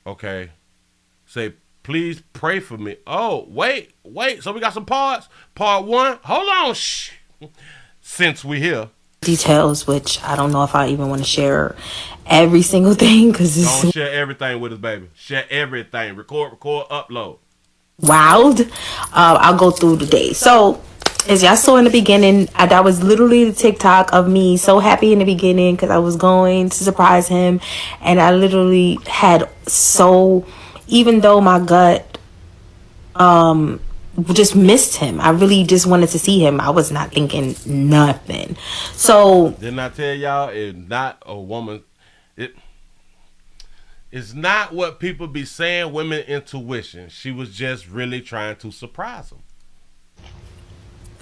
Okay. Say, please pray for me. Oh, wait. So we got some parts. Part 1. Hold on. Since we here. Details, which I don't know if I even want to share every single thing, because don't share everything with us, baby. Share everything. Record, upload. Wild. I'll go through the day. So, as y'all saw in the beginning, that was literally the TikTok of me so happy in the beginning because I was going to surprise him, and I literally had even though my gut just missed him, I really just wanted to see him. I was not thinking nothing. So didn't I tell y'all, it's not a woman, it's not what people be saying, women intuition. She was just really trying to surprise him.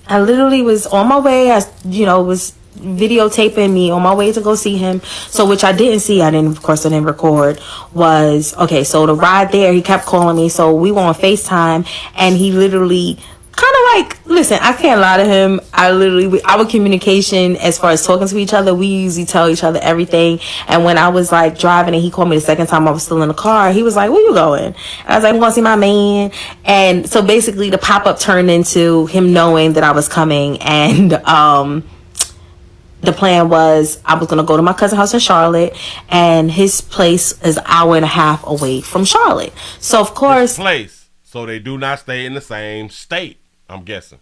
I literally was on my way. I was videotaping me on my way to go see him. So which I didn't see, I didn't record, was okay. So the ride there, he kept calling me. So we were on FaceTime, and he literally kind of like, listen, I can't lie to him. Our communication as far as talking to each other, we usually tell each other everything. And when I was like driving and he called me the second time, I was still in the car, he was like, where you going? And I was like, I'm going to see my man. And so basically the pop-up turned into him knowing that I was coming. And the plan was I was going to go to my cousin's house in Charlotte, and his place is an hour and a half away from Charlotte. So of course, so they do not stay in the same state, I'm guessing.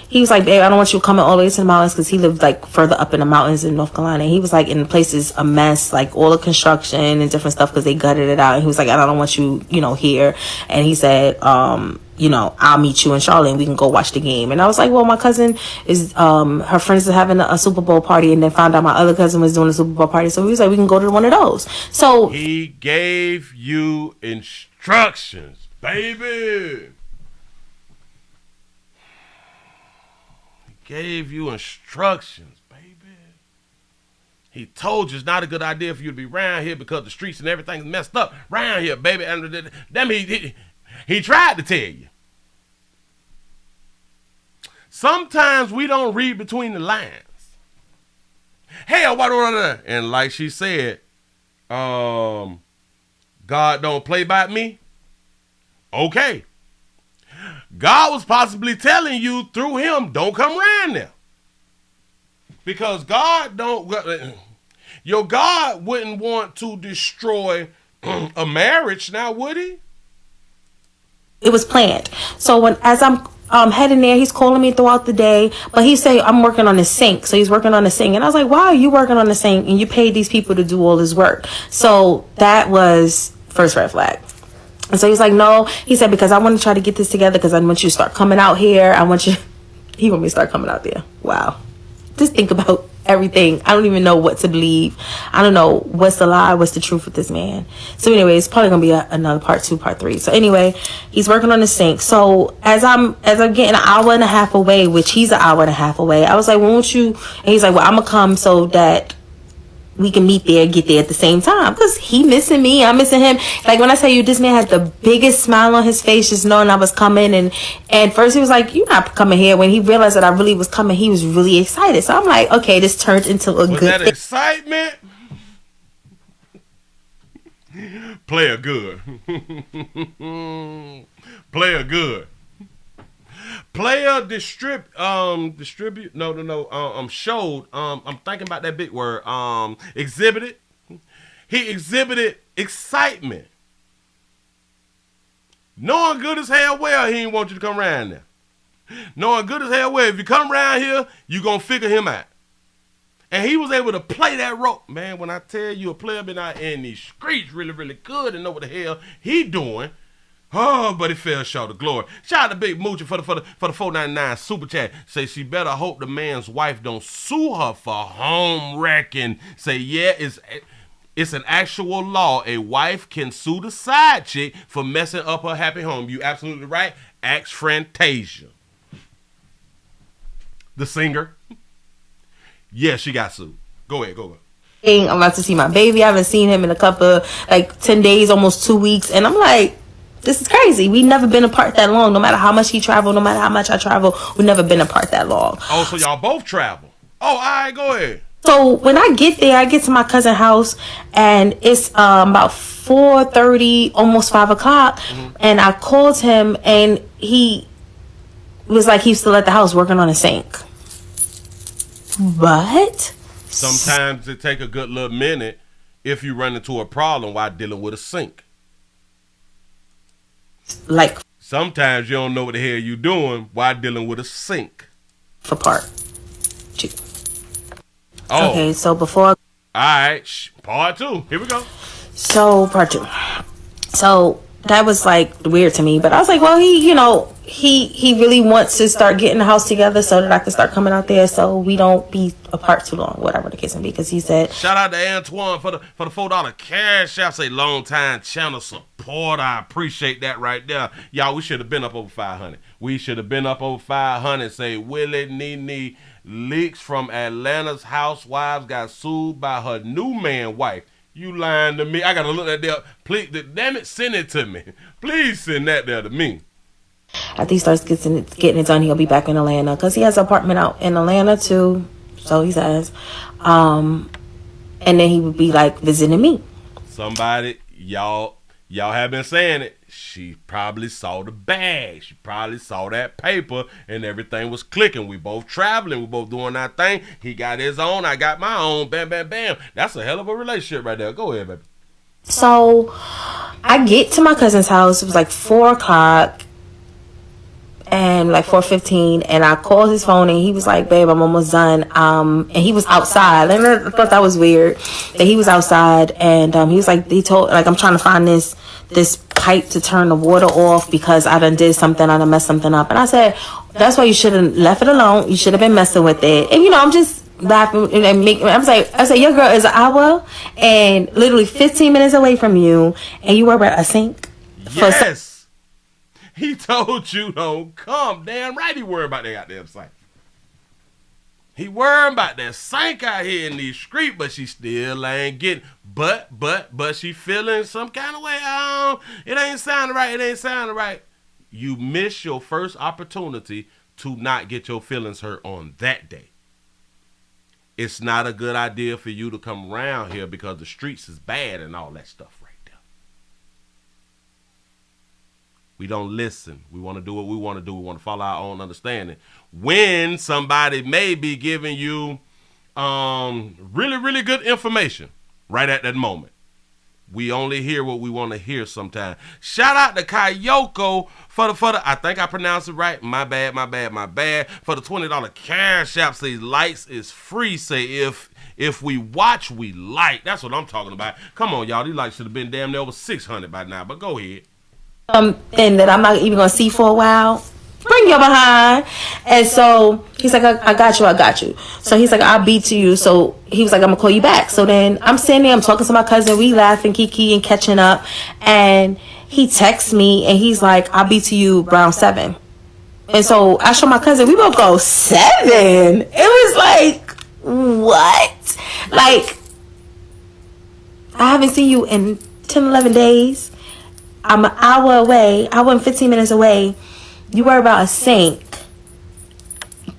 He was like, babe, I don't want you coming all the way to the mountains, because he lived like further up in the mountains in North Carolina. He was like, in the place is a mess, like all the construction and different stuff because they gutted it out. And he was like, I don't want you, here. And he said, I'll meet you in Charlotte and we can go watch the game. And I was like, well, my cousin is, her friends are having a Super Bowl party, and then found out my other cousin was doing a Super Bowl party. So he was like, we can go to one of those. So he gave you instructions, baby. Gave you instructions, baby. He told you it's not a good idea for you to be around here because the streets and everything's messed up around here, baby. And then he tried to tell you. Sometimes we don't read between the lines. Hell, what? And like she said, God don't play by me. Okay. God was possibly telling you through him, don't come around there. Because your God wouldn't want to destroy a marriage now, would he? It was planned. So as I'm heading there, he's calling me throughout the day, but he say I'm working on the sink. So he's working on the sink. And I was like, why are you working on the sink and you paid these people to do all this work? So that was first red flag. And so he's like, no. He said, because I want to try to get this together, because I want you to start coming out here. He want me to start coming out there. Wow. Just think about everything. I don't even know what to believe. I don't know what's the lie, what's the truth with this man. So anyway, it's probably going to be another part 2, part 3. So anyway, he's working on the sink. So as I'm getting an hour and a half away, which he's an hour and a half away, I was like, won't you? And he's like, well, I'm going to come so that we can get there at the same time, because he missing me, I'm missing him. Like when I tell you, this man had the biggest smile on his face just knowing I was coming. And first he was like, you're not coming here. When he realized that I really was coming, he was really excited. So I'm like, okay, this turned into a good that excitement? Player good. Player good. Player distribute. Showed. I'm thinking about that big word. Exhibited. He exhibited excitement. Knowing good as hell well he didn't want you to come around there. Knowing good as hell well, if you come around here, you gonna figure him out. And he was able to play that role. Man, when I tell you a player been out in these streets really, really good and know what the hell he doing. Oh, but it fell short of glory. Shout out to Big Moochie for the $4.99 super chat. Say she better hope the man's wife don't sue her for home wrecking. Say yeah, it's an actual law. A wife can sue the side chick for messing up her happy home. You absolutely right. Ask Fantasia, the singer. Yeah, she got sued. Go ahead. I'm about to see my baby. I haven't seen him in a couple, 10 days, almost 2 weeks. And I'm like, this is crazy. We never been apart that long. No matter how much he traveled, no matter how much I travel, we never been apart that long. Oh, so y'all both travel. Oh, all right, go ahead. So when I get there, I get to my cousin's house, and it's about 4:30, almost 5 o'clock. Mm-hmm. And I called him, and he was like, he's still at the house working on a sink. What? Sometimes it take a good little minute if you run into a problem while dealing with a sink. Like, sometimes you don't know what the hell you doing while dealing with a sink. For part 2. Oh. Okay, so before... Alright, part 2. Here we go. So, part 2. So, that was, weird to me. But I was like, well, he really wants to start getting the house together so that I can start coming out there so we don't be apart too long, whatever the case may be. Because he said... Shout out to Antoine for the $4 cash app. Say long time channel support. I appreciate that right there. Y'all, we should have been up over 500. We should have been up over 500. Say Willie Nene leaks from Atlanta's housewives got sued by her new man wife. You lying to me. I got to look at that. Please, damn it, send it to me. Please send that there to me. After he starts getting it done, he'll be back in Atlanta because he has an apartment out in Atlanta too. So he says, and then he would be visiting me. Somebody, y'all have been saying it. She probably saw the bag. She probably saw that paper, and everything was clicking. We both traveling. We both doing our thing. He got his own. I got my own. Bam, bam, bam. That's a hell of a relationship right there. Go ahead, baby. So I get to my cousin's house. It was 4 o'clock. And 4:15, and I called his phone, and he was like, babe, I'm almost done. And he was outside, and I thought that was weird that he was outside, and he was like, I'm trying to find this pipe to turn the water off because I done did something, I done messed something up. And I said, that's why you should have left it alone. You should have been messing with it. And I'm just laughing and making. I said, your girl is an hour and literally 15 minutes away from you, and you worry about a sink. Yes. He told you don't come. Damn right he worried about that goddamn sink. He worried about that sink out here in these streets, but she still ain't getting. But she feeling some kind of way. It ain't sounding right. You miss your first opportunity to not get your feelings hurt on that day. It's not a good idea for you to come around here because the streets is bad and all that stuff. We don't listen. We want to do what we want to do. We want to follow our own understanding. When somebody may be giving you really, really good information right at that moment. We only hear what we want to hear sometimes. Shout out to Kayoko for the I think I pronounced it right. My bad. For the $20 cash app. Say likes is free. Say if we watch, we like. That's what I'm talking about. Come on, y'all. These likes should have been damn near over 600 by now. But go ahead. Thing that I'm not even gonna see for a while. Bring your behind. And so he's like, I got you. So he's like, I'll beat to you. So he was like, I'm gonna call you back. So then I'm sitting there, I'm talking to my cousin, we laughing, kiki and catching up, and he texts me and he's like, I'll beat to you around 7. And so I show my cousin, we both go 7. It was like, what? I haven't seen you in 10, 11 days. I'm an hour away, hour and 15 minutes away. You worry about a sink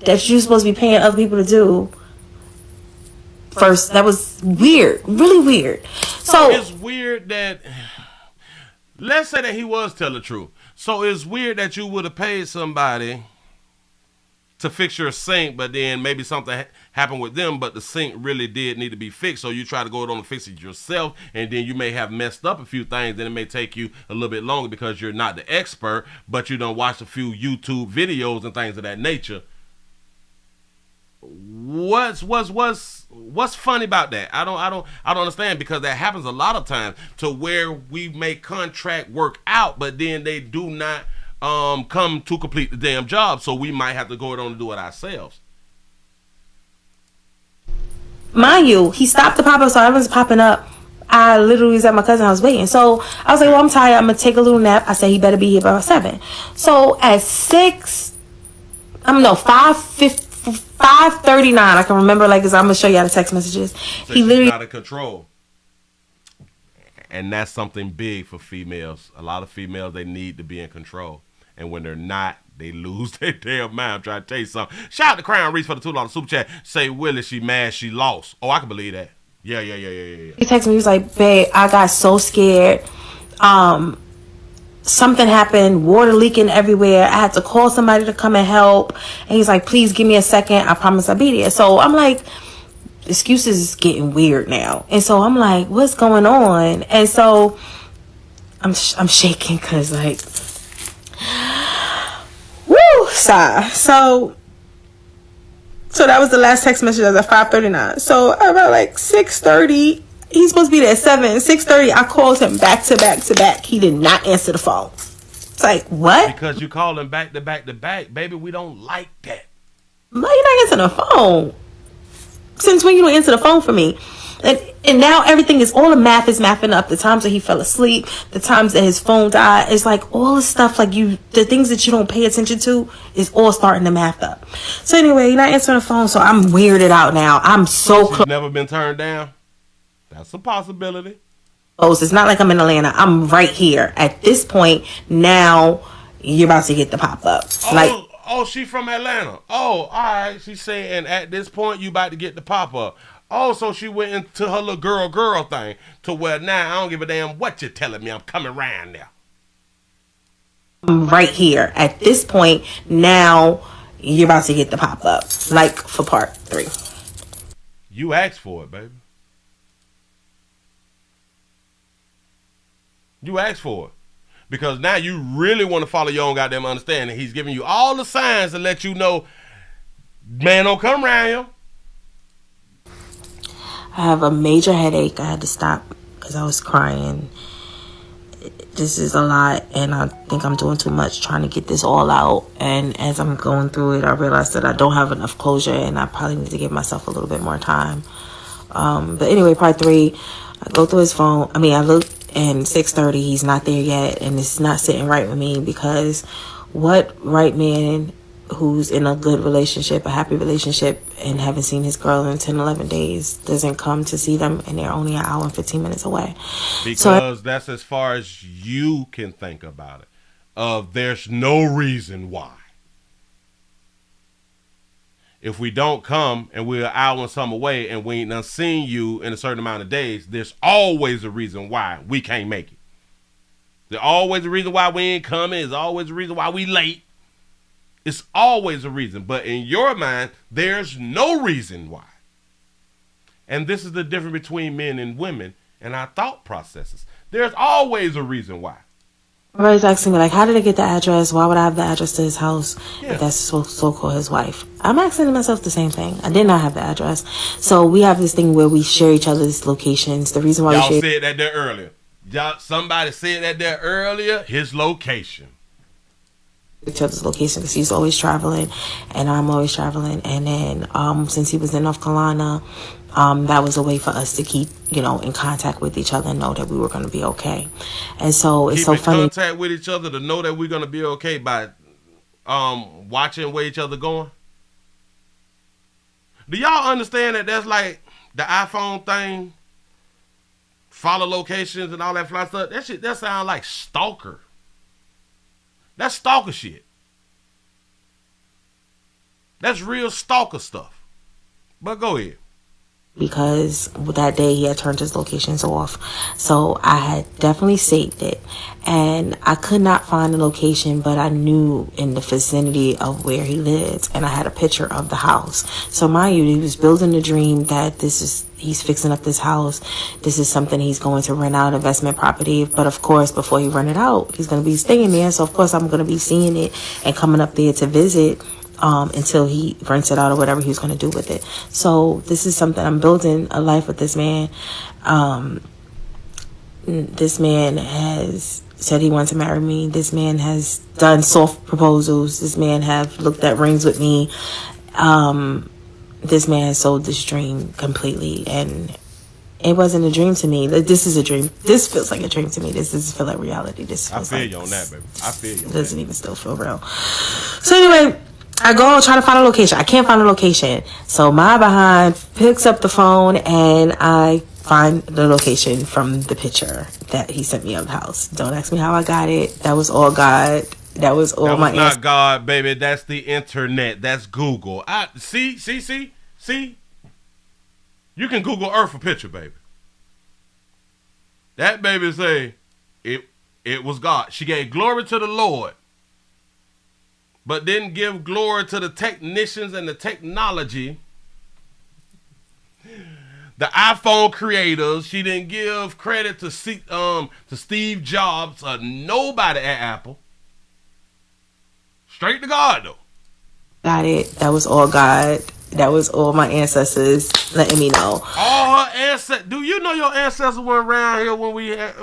that you're supposed to be paying other people to do. First, that was weird, really weird. So it's weird that, let's say that he was telling the truth. So it's weird that you would have paid somebody to fix your sink, but then maybe something happened with them, but the sink really did need to be fixed. So you try to go on and fix it yourself, and then you may have messed up a few things, and it may take you a little bit longer because you're not the expert, but you done watched a few YouTube videos and things of that nature. What's funny about that? I don't understand, because that happens a lot of times to where we make contract work out, but then they do not come to complete the damn job, so we might have to go on and do it ourselves. Mind you, he stopped the pop-up, so I was popping up. I literally was at my cousin's house waiting. So I was like, well, I'm tired, I'm gonna take a little nap. I said he better be here by 7. So at 5:15, 5:39. I can remember like this. I'm gonna show y'all the text messages. So he literally out of control. And that's something big for females. A lot of females, they need to be in control. And when they're not, they lose their damn mind. I'm trying to tell you something. Shout out to Crown Reese for the $2 super chat. Say, Willie, she mad, she lost. Oh, I can believe that. Yeah. He texted me, he was like, babe, I got so scared. Something happened, water leaking everywhere. I had to call somebody to come and help. And he's like, please give me a second. I promise I'll be there. So I'm like, excuses is getting weird now. And so I'm like, what's going on? And so I'm shaking because like, woo, sigh. So that was the last text message at 5:39. So about like 6:30, he's supposed to be there at 7. 6:30, I called him back to back. He did not answer the phone. It's like, what? Because you call him back to back, baby. We don't like that. Why you not answering the phone? Since when you don't answer the phone for me? And now everything is, all the math is mapping up. The times that he fell asleep, the times that his phone died. It's like all the stuff, like the things that you don't pay attention to is all starting to map up. So anyway, you're not answering the phone, so I'm weirded out now. I'm so close. Never been turned down? That's a possibility. It's not like I'm in Atlanta. I'm right here. At this point, now you're about to get the pop-up. Oh, she from Atlanta. Oh, all right. She's saying at this point, you about to get the pop-up. Oh, so she went into her little girl thing to where now I don't give a damn what you're telling me. I'm coming around now. I'm right here. At this point, now you're about to get the pop-up. Like for part 3. You asked for it, baby. You asked for it. Because now you really want to follow your own goddamn understanding. He's giving you all the signs to let you know, man, don't come around here. I have a major headache. I had to stop because I was crying. This is a lot, and I think I'm doing too much trying to get this all out. And as I'm going through it, I realized that I don't have enough closure, and I probably need to give myself a little bit more time. But anyway, part 3, I go through his phone. I look, and 6:30, he's not there yet, and it's not sitting right with me, because what right man who's in a good relationship, a happy relationship, and haven't seen his girl in 10, 11 days doesn't come to see them, and they're only an hour and 15 minutes away? Because that's as far as you can think about it. There's no reason why. If we don't come and we're an hour and some away and we ain't done seen you in a certain amount of days, there's always a reason why we can't make it. There's always a reason why we ain't coming. There's always a reason why we late. It's always a reason. But in your mind, there's no reason why. And this is the difference between men and women and our thought processes. There's always a reason why. Everybody's asking me, like, how did I get the address? Why would I have the address to his house if that's so-called his wife? I'm asking myself the same thing. I did not have the address. So we have this thing where we share each other's locations. The reason why y'all said that there earlier. Somebody said that there earlier. His location. Each other's location, because he's always traveling and I'm always traveling. And then since he was in North Carolina, that was a way for us to keep, in contact with each other and know that we were going to be okay. And so it's so funny. Contact with each other to know that we're going to be okay by watching where each other going. Do y'all understand that that's like the iPhone thing? Follow locations and all that fly stuff. That shit, that sounds like stalker. That's stalker shit. That's real stalker stuff. But go ahead. Because that day he had turned his locations off. So I had definitely saved it. And I could not find the location, but I knew in the vicinity of where he lived. And I had a picture of the house. So mind you, he was building a dream that he's fixing up this house. This is something he's going to rent out, investment property. But of course, before he rent it out, he's going to be staying there. So of course, I'm going to be seeing it and coming up there to visit until he rents it out or whatever he's going to do with it. So this is something, I'm building a life with this man. This man has said he wants to marry me. This man has done soft proposals. This man have looked at rings with me. This man has sold this dream completely, and it wasn't a dream to me. This is a dream. This feels like a dream to me. This doesn't feel like reality. I feel you on that, baby. I feel you. It doesn't even still feel real. So anyway, I go try to find a location. I can't find a location. So my behind picks up the phone and I find the location from the picture that he sent me of the house. Don't ask me how I got it. That was all God. That was all my. That was not God, baby. That's the internet. That's Google. See. You can Google Earth a picture, baby. That baby say it was God. She gave glory to the Lord, but didn't give glory to the technicians and the technology, the iPhone creators. She didn't give credit to Steve Jobs or nobody at Apple. Straight to God, though. Got it. That was all God. That was all my ancestors letting me know. All her ancestors. Do you know your ancestors were around here when we had...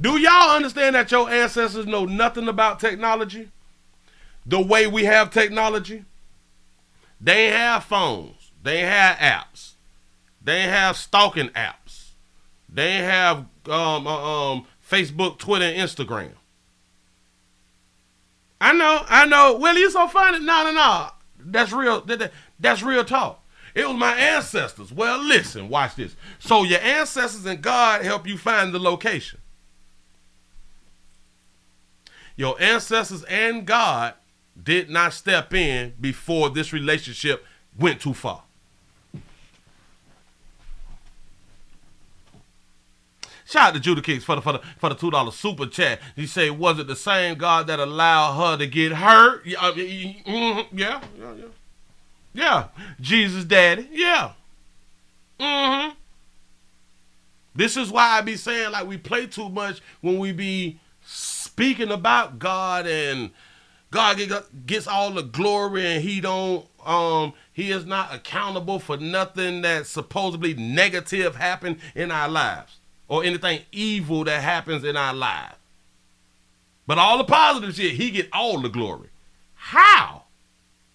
Do y'all understand that your ancestors know nothing about technology? The way we have technology? They ain't have phones. They ain't have apps. They ain't have stalking apps. They ain't have Facebook, Twitter, and Instagram. I know. Willie, you so funny. No. That's real. That's real talk. It was my ancestors. Well, listen, watch this. So your ancestors and God help you find the location. Your ancestors and God did not step in before this relationship went too far. Shout out to Judah Kicks for the $2 super chat. He say, was it the same God that allowed her to get hurt? Yeah. Jesus daddy. Yeah. This is why I be saying like we play too much when we be speaking about God, and God gets all the glory, and he is not accountable for nothing that supposedly negative happened in our lives or anything evil that happens in our lives. But all the positive shit, he get all the glory. How?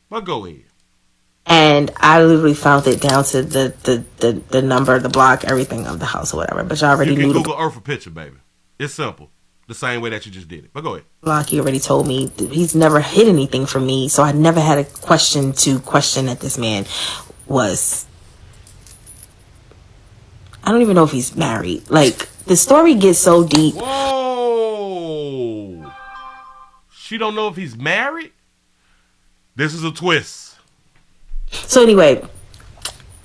Well, go ahead. And I literally found it down to the number, the block, everything of the house or whatever. But y'all already knew. You can Google Earth a picture, baby. It's simple. The same way that you just did it. But go ahead. Block, he already told me he's never hid anything from me, so I never had a question that this man was. I don't even know if he's married. Like, the story gets so deep. Whoa. She don't know if he's married? This is a twist. So anyway,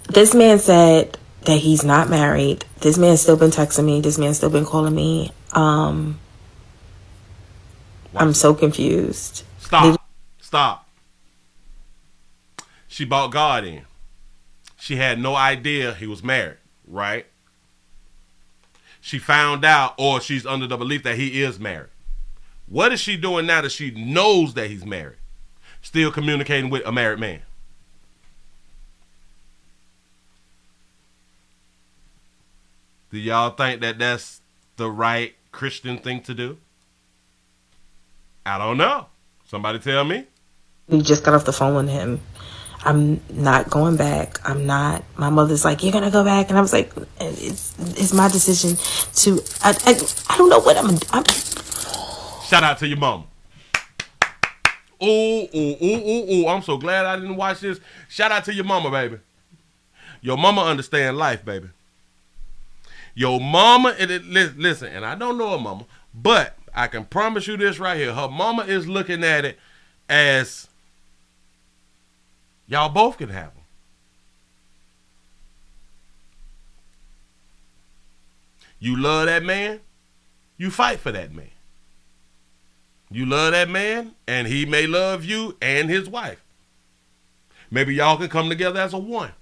this man said that he's not married. This man's still been texting me. This man's still been calling me. I'm so confused. Stop. She bought God in. She had no idea he was married, right? She found out, or she's under the belief that he is married. What is she doing now that she knows that he's married? Still communicating with a married man. Do y'all think that that's the right Christian thing to do? I don't know. Somebody tell me. We just got off the phone with him. I'm not going back. I'm not. My mother's like, you're gonna go back, and I was like, it's my decision to. I don't know what I'm. Shout out to your mom. Ooh! I'm so glad I didn't watch this. Shout out to your mama, baby. Your mama understand life, baby. Your mama, listen, and I don't know her mama, but I can promise you this right here. Her mama is looking at it as y'all both can have them. You love that man, you fight for that man. You love that man, and he may love you and his wife. Maybe y'all can come together as a one.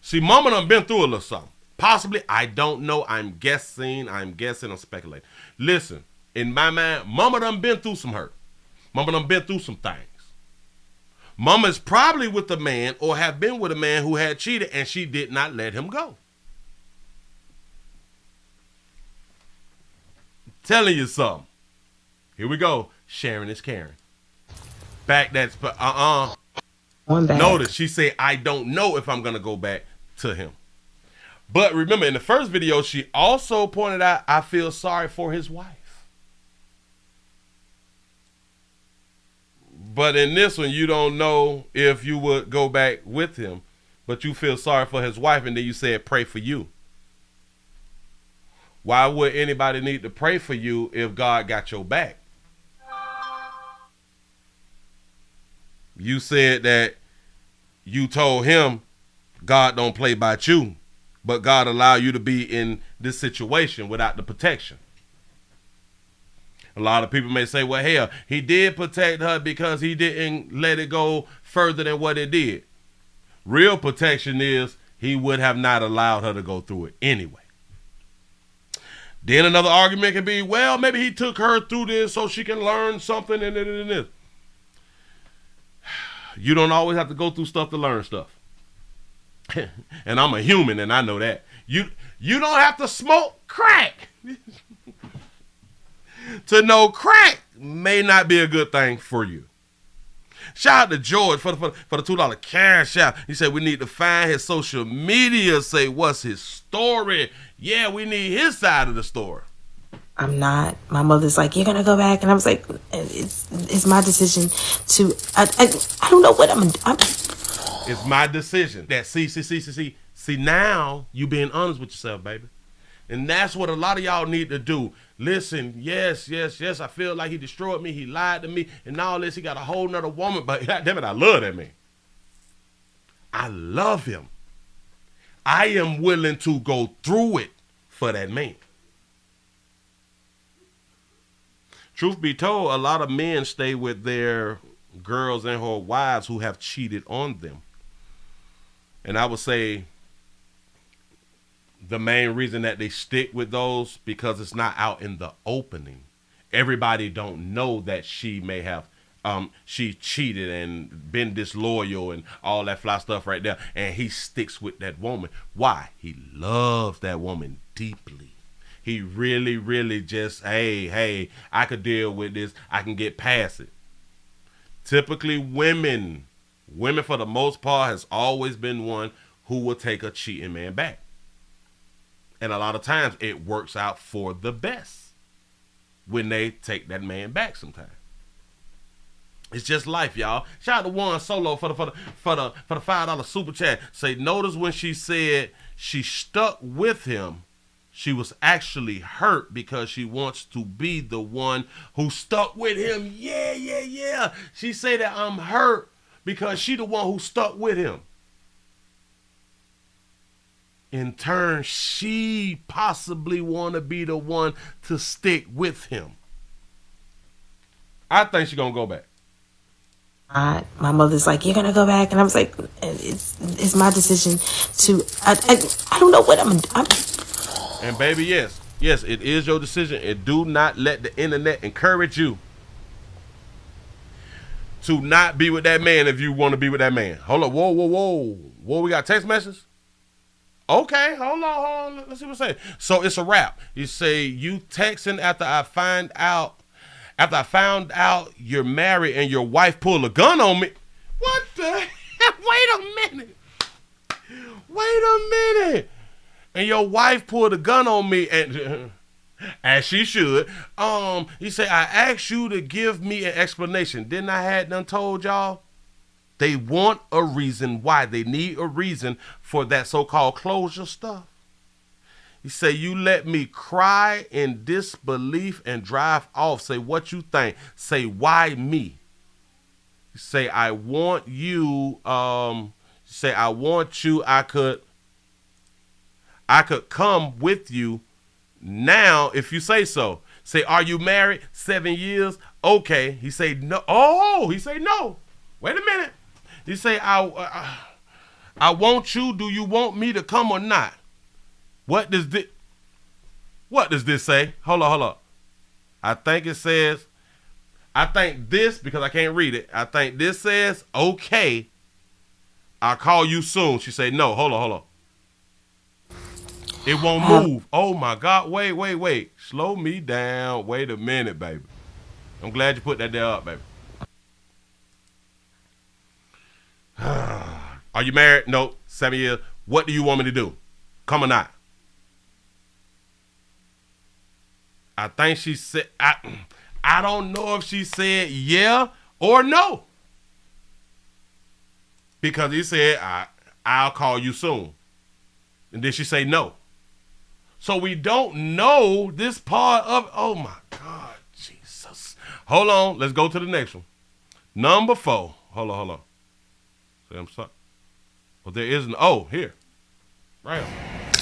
See, mama done been through a little something. Possibly, I don't know. I'm guessing, I'm speculating. Listen, in my mind, mama done been through some hurt. Mama done been through some things. Mama is probably with a man or have been with a man who had cheated, and she did not let him go. Telling you something. Here we go. Sharon is caring. Back that's Notice she said, I don't know if I'm gonna go back to him. But remember, in the first video, she also pointed out, I feel sorry for his wife. But in this one, you don't know if you would go back with him, but you feel sorry for his wife, and then you said pray for you. Why would anybody need to pray for you if God got your back? You said that you told him God don't play by you, but God allowed you to be in this situation without the protection. A lot of people may say, well, hell, he did protect her because he didn't let it go further than what it did. Real protection is he would have not allowed her to go through it anyway. Then another argument can be, well, maybe he took her through this so she can learn something and this. You don't always have to go through stuff to learn stuff. And I'm a human and I know that. You don't have to smoke crack to know crack may not be a good thing for you. Shout out to George for the $2 cash out. He said we need to find his social media, say what's his story. Yeah, we need his side of the story. I'm not. My mother's like, you're gonna go back, and I was like, it's my decision to. I don't know what I'm. It's my decision. That see. Now you being honest with yourself, baby, and that's what a lot of y'all need to do. Listen, yes. I feel like he destroyed me. He lied to me, and all this. He got a whole nother woman, but damn it, I love that man. I love him. I am willing to go through it for that man. Truth be told, a lot of men stay with their girls and or wives who have cheated on them. And I would say the main reason that they stick with those because it's not out in the opening. Everybody don't know that she may have she cheated and been disloyal and all that fly stuff right there. And he sticks with that woman. Why? He loves that woman deeply. He really, really just, hey, I could deal with this. I can get past it. Typically, women for the most part has always been one who will take a cheating man back. And a lot of times it works out for the best when they take that man back sometimes. It's just life, y'all. Shout out to Juan Solo for the $5 super chat. Say, notice when she said she stuck with him, she was actually hurt because she wants to be the one who stuck with him. Yeah. She said that I'm hurt because she the one who stuck with him. In turn, she possibly want to be the one to stick with him. I think she's going to go back. My mother's like, you're gonna go back, and I was like, it's my decision to. I don't know what I'm. And baby, yes, it is your decision, and do not let the internet encourage you to not be with that man if you want to be with that man. Hold on, whoa, we got text messages? Okay, hold on, let's see what it says. So it's a wrap. You say, you texting after I found out you're married and your wife pulled a gun on me. What the hell? Wait a minute. And your wife pulled a gun on me, and as she should. You say, I asked you to give me an explanation. Didn't I had done told y'all? They want a reason why. They need a reason for that so-called closure stuff. You say, you let me cry in disbelief and drive off. Say, what you think? Say, why me? You say, I want you. Say, I want you. I could come with you now if you say so. Say, are you married? 7 years? Okay. He say, no. Oh, he say, no. Wait a minute. He say, I want you. Do you want me to come or not? What does this say? Hold on. I think this, because I can't read it. I think this says, okay, I'll call you soon. She said, no, hold on. It won't move. Oh my God, wait. Slow me down. Wait a minute, baby. I'm glad you put that there up, baby. Are you married? No, 7 years. What do you want me to do? Come or not? I think she said, I don't know if she said yeah or no. Because he said, I'll call you soon. And then she say no. So we don't know this part of, oh my God, Jesus. Hold on, let's go to the next one. Number 4. Hold on. See, I'm sorry. Well, there isn't, here. Right.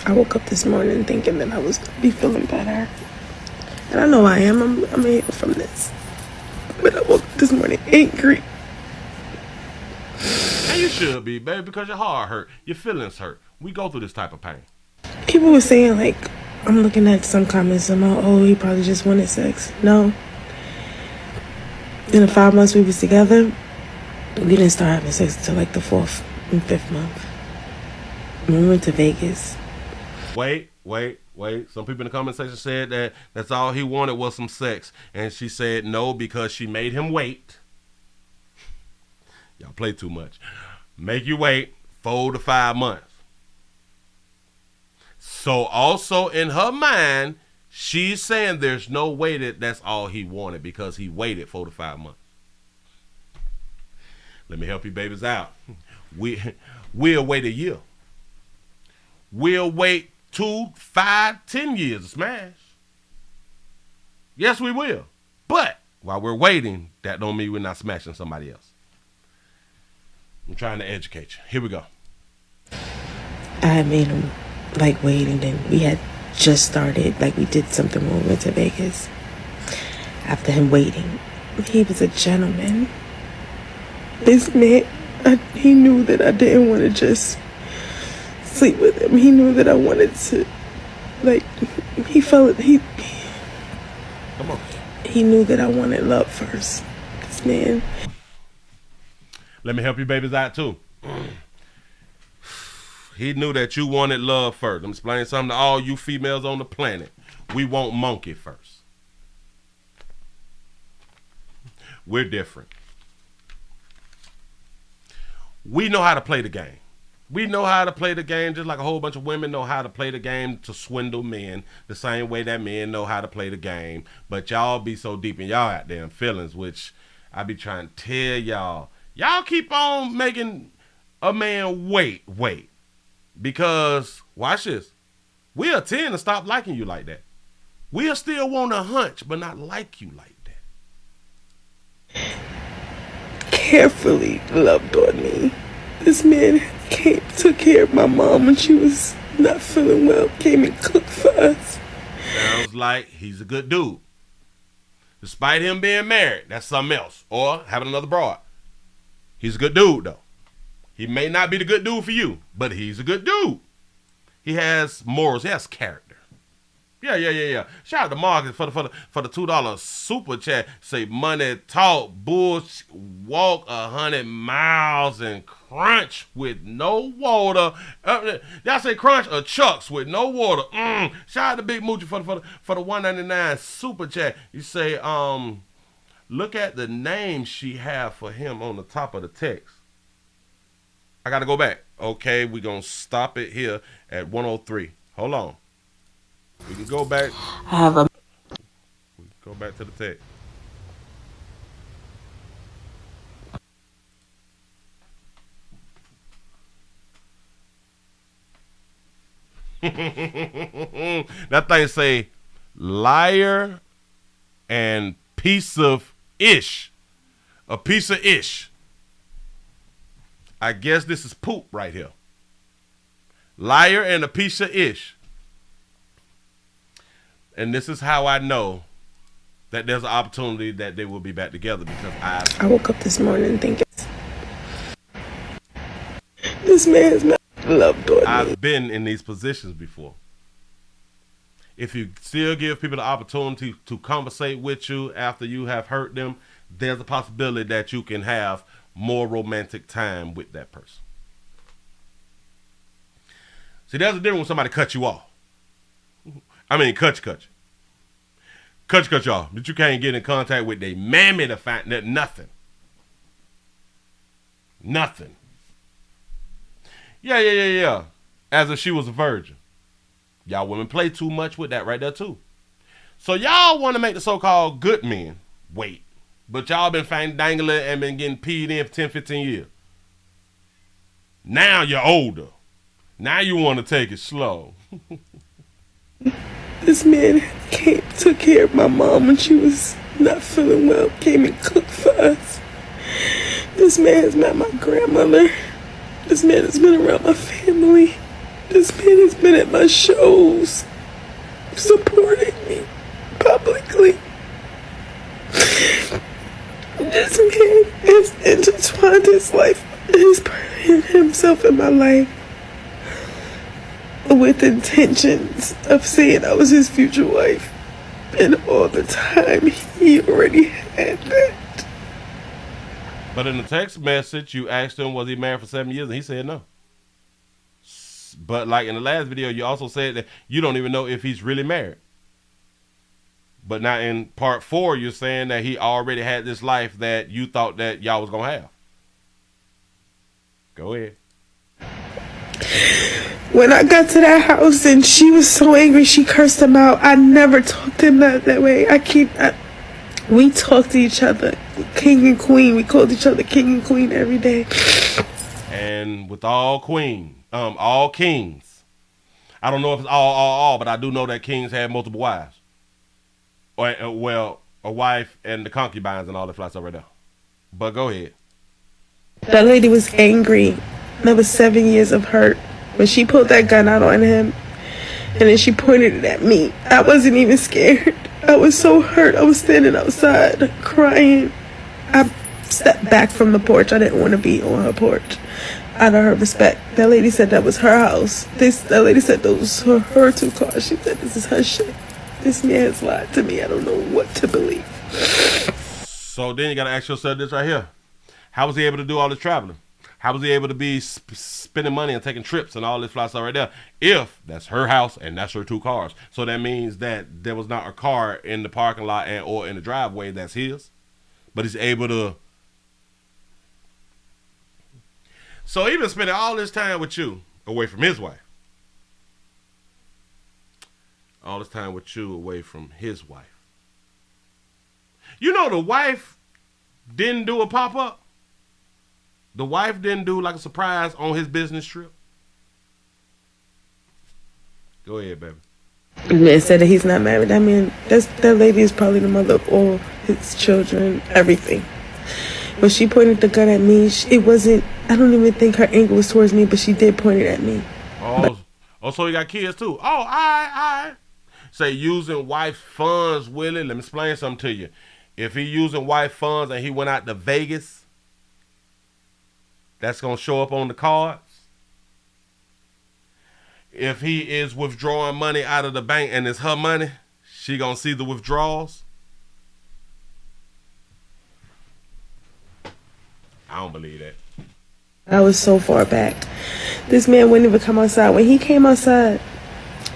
I woke up this morning thinking that I was going to be feeling better. And I know I am. I'm healed from this. But I woke up this morning angry. And you should be, baby, because your heart hurt. Your feelings hurt. We go through this type of pain. People were saying, like, I'm looking at some comments about, he probably just wanted sex. No. In the 5 months we was together, we didn't start having sex until like the 4th and 5th month. When we went to Vegas. Wait. Some people in the comment section said that that's all he wanted was some sex. And she said no because she made him wait. Y'all play too much. Make you wait 4 to 5 months. So also in her mind, she's saying there's no way that that's all he wanted because he waited 4 to 5 months. Let me help you babies out. We'll wait a year. We'll wait 2, 5, 10 years to smash. Yes, we will. But while we're waiting, that don't mean we're not smashing somebody else. I'm trying to educate you. Here we go. I had made him like wait, and then we had just started, like we did something when we went to Vegas. After him waiting, he was a gentleman. This man, he knew that I didn't want to just sleep with him. He knew that I wanted to, like, he knew that I wanted love first. This man. Let me help you babies out too. He knew that you wanted love first. I'm explaining something to all you females on the planet. We want monkey first. We're different. We know how to play the game. We know how to play the game just like a whole bunch of women know how to play the game to swindle men the same way that men know how to play the game. But y'all be so deep in y'all out there feelings, which I be trying to tell y'all. Y'all keep on making a man wait. Because, watch this, we'll tend to stop liking you like that. We'll still want to hunch, but not like you like that. Carefully loved on me. This man took care of my mom when she was not feeling well, came and cooked for us. Sounds like he's a good dude. Despite him being married, that's something else. Or having another broad. He's a good dude, though. He may not be the good dude for you, but he's a good dude. He has morals. He has character. Yeah. Shout out to Marcus for the $2 super chat. Say money talk, bullshit, walk 100 miles and crunch with no water. Y'all say crunch or chucks with no water. Shout out to Big Moochie for the $1.99 super chat. You say look at the name she have for him on the top of the text. I got to go back. Okay, we're going to stop it here at 103. Hold on. We can go back. We can go back to the text. That thing say liar and piece of ish. A piece of ish. I guess this is poop right here. Liar and a piece of ish. And this is how I know that there's an opportunity that they will be back together, because I woke up this morning thinking this man's not loved on me. I've been in these positions before. If you still give people the opportunity to conversate with you after you have hurt them, there's a possibility that you can have more romantic time with that person. See, there's a difference when somebody cuts you off. I mean, cut you off. But you can't get in contact with their mammy to find that nothing. Yeah. As if she was a virgin. Y'all women play too much with that right there too. So y'all want to make the so-called good men wait. But y'all been dangling and been getting peed in for 10, 15 years. Now you're older. Now you want to take it slow. This man took care of my mom when she was not feeling well, came and cooked for us. This man has met my grandmother. This man has been around my family. This man has been at my shows, supporting me publicly. This man has intertwined his life, himself in my life, with intentions of saying I was his future wife. And all the time, he already had that. But in the text message, you asked him, was he married for 7 years? And he said no. But like in the last video, you also said that you don't even know if he's really married. But now in part 4, you're saying that he already had this life that you thought that y'all was going to have. Go ahead. When I got to that house and she was so angry, she cursed him out. I never talked to him that way. We talked to each other, king and queen. We called each other king and queen every day. And with all kings, I don't know if it's all, but I do know that kings had multiple wives. Well, a wife and the concubines and all that fly stuff right there. But go ahead. That lady was angry. That was 7 years of hurt. When she pulled that gun out on him, and then she pointed it at me, I wasn't even scared. I was so hurt. I was standing outside crying. I stepped back from the porch. I didn't want to be on her porch. Out of her respect. That lady said that was her house. That lady said those were her 2 cars. She said this is her shit. This man has lied to me. I don't know what to believe. So then you got to ask yourself this right here. How was he able to do all this traveling? How was he able to be spending money and taking trips and all this fly stuff right there? If that's her house and that's her 2 cars. So that means that there was not a car in the parking lot or in the driveway that's his. But he's able to. So he been spending all this time with you away from his wife. All this time with you away from his wife. You know the wife didn't do a pop-up? The wife didn't do like a surprise on his business trip? Go ahead, baby. The man said that he's not married. I mean, that lady is probably the mother of all his children, everything. When she pointed the gun at me, it wasn't, I don't even think her anger was towards me, but she did point it at me. Oh, so he got kids too. Oh, all right. Say using wife funds, Willie. Let me explain something to you. If he using wife funds and he went out to Vegas, that's going to show up on the cards. If he is withdrawing money out of the bank and it's her money, she going to see the withdrawals. I don't believe that. I was so far back. This man wouldn't even come outside. When he came outside,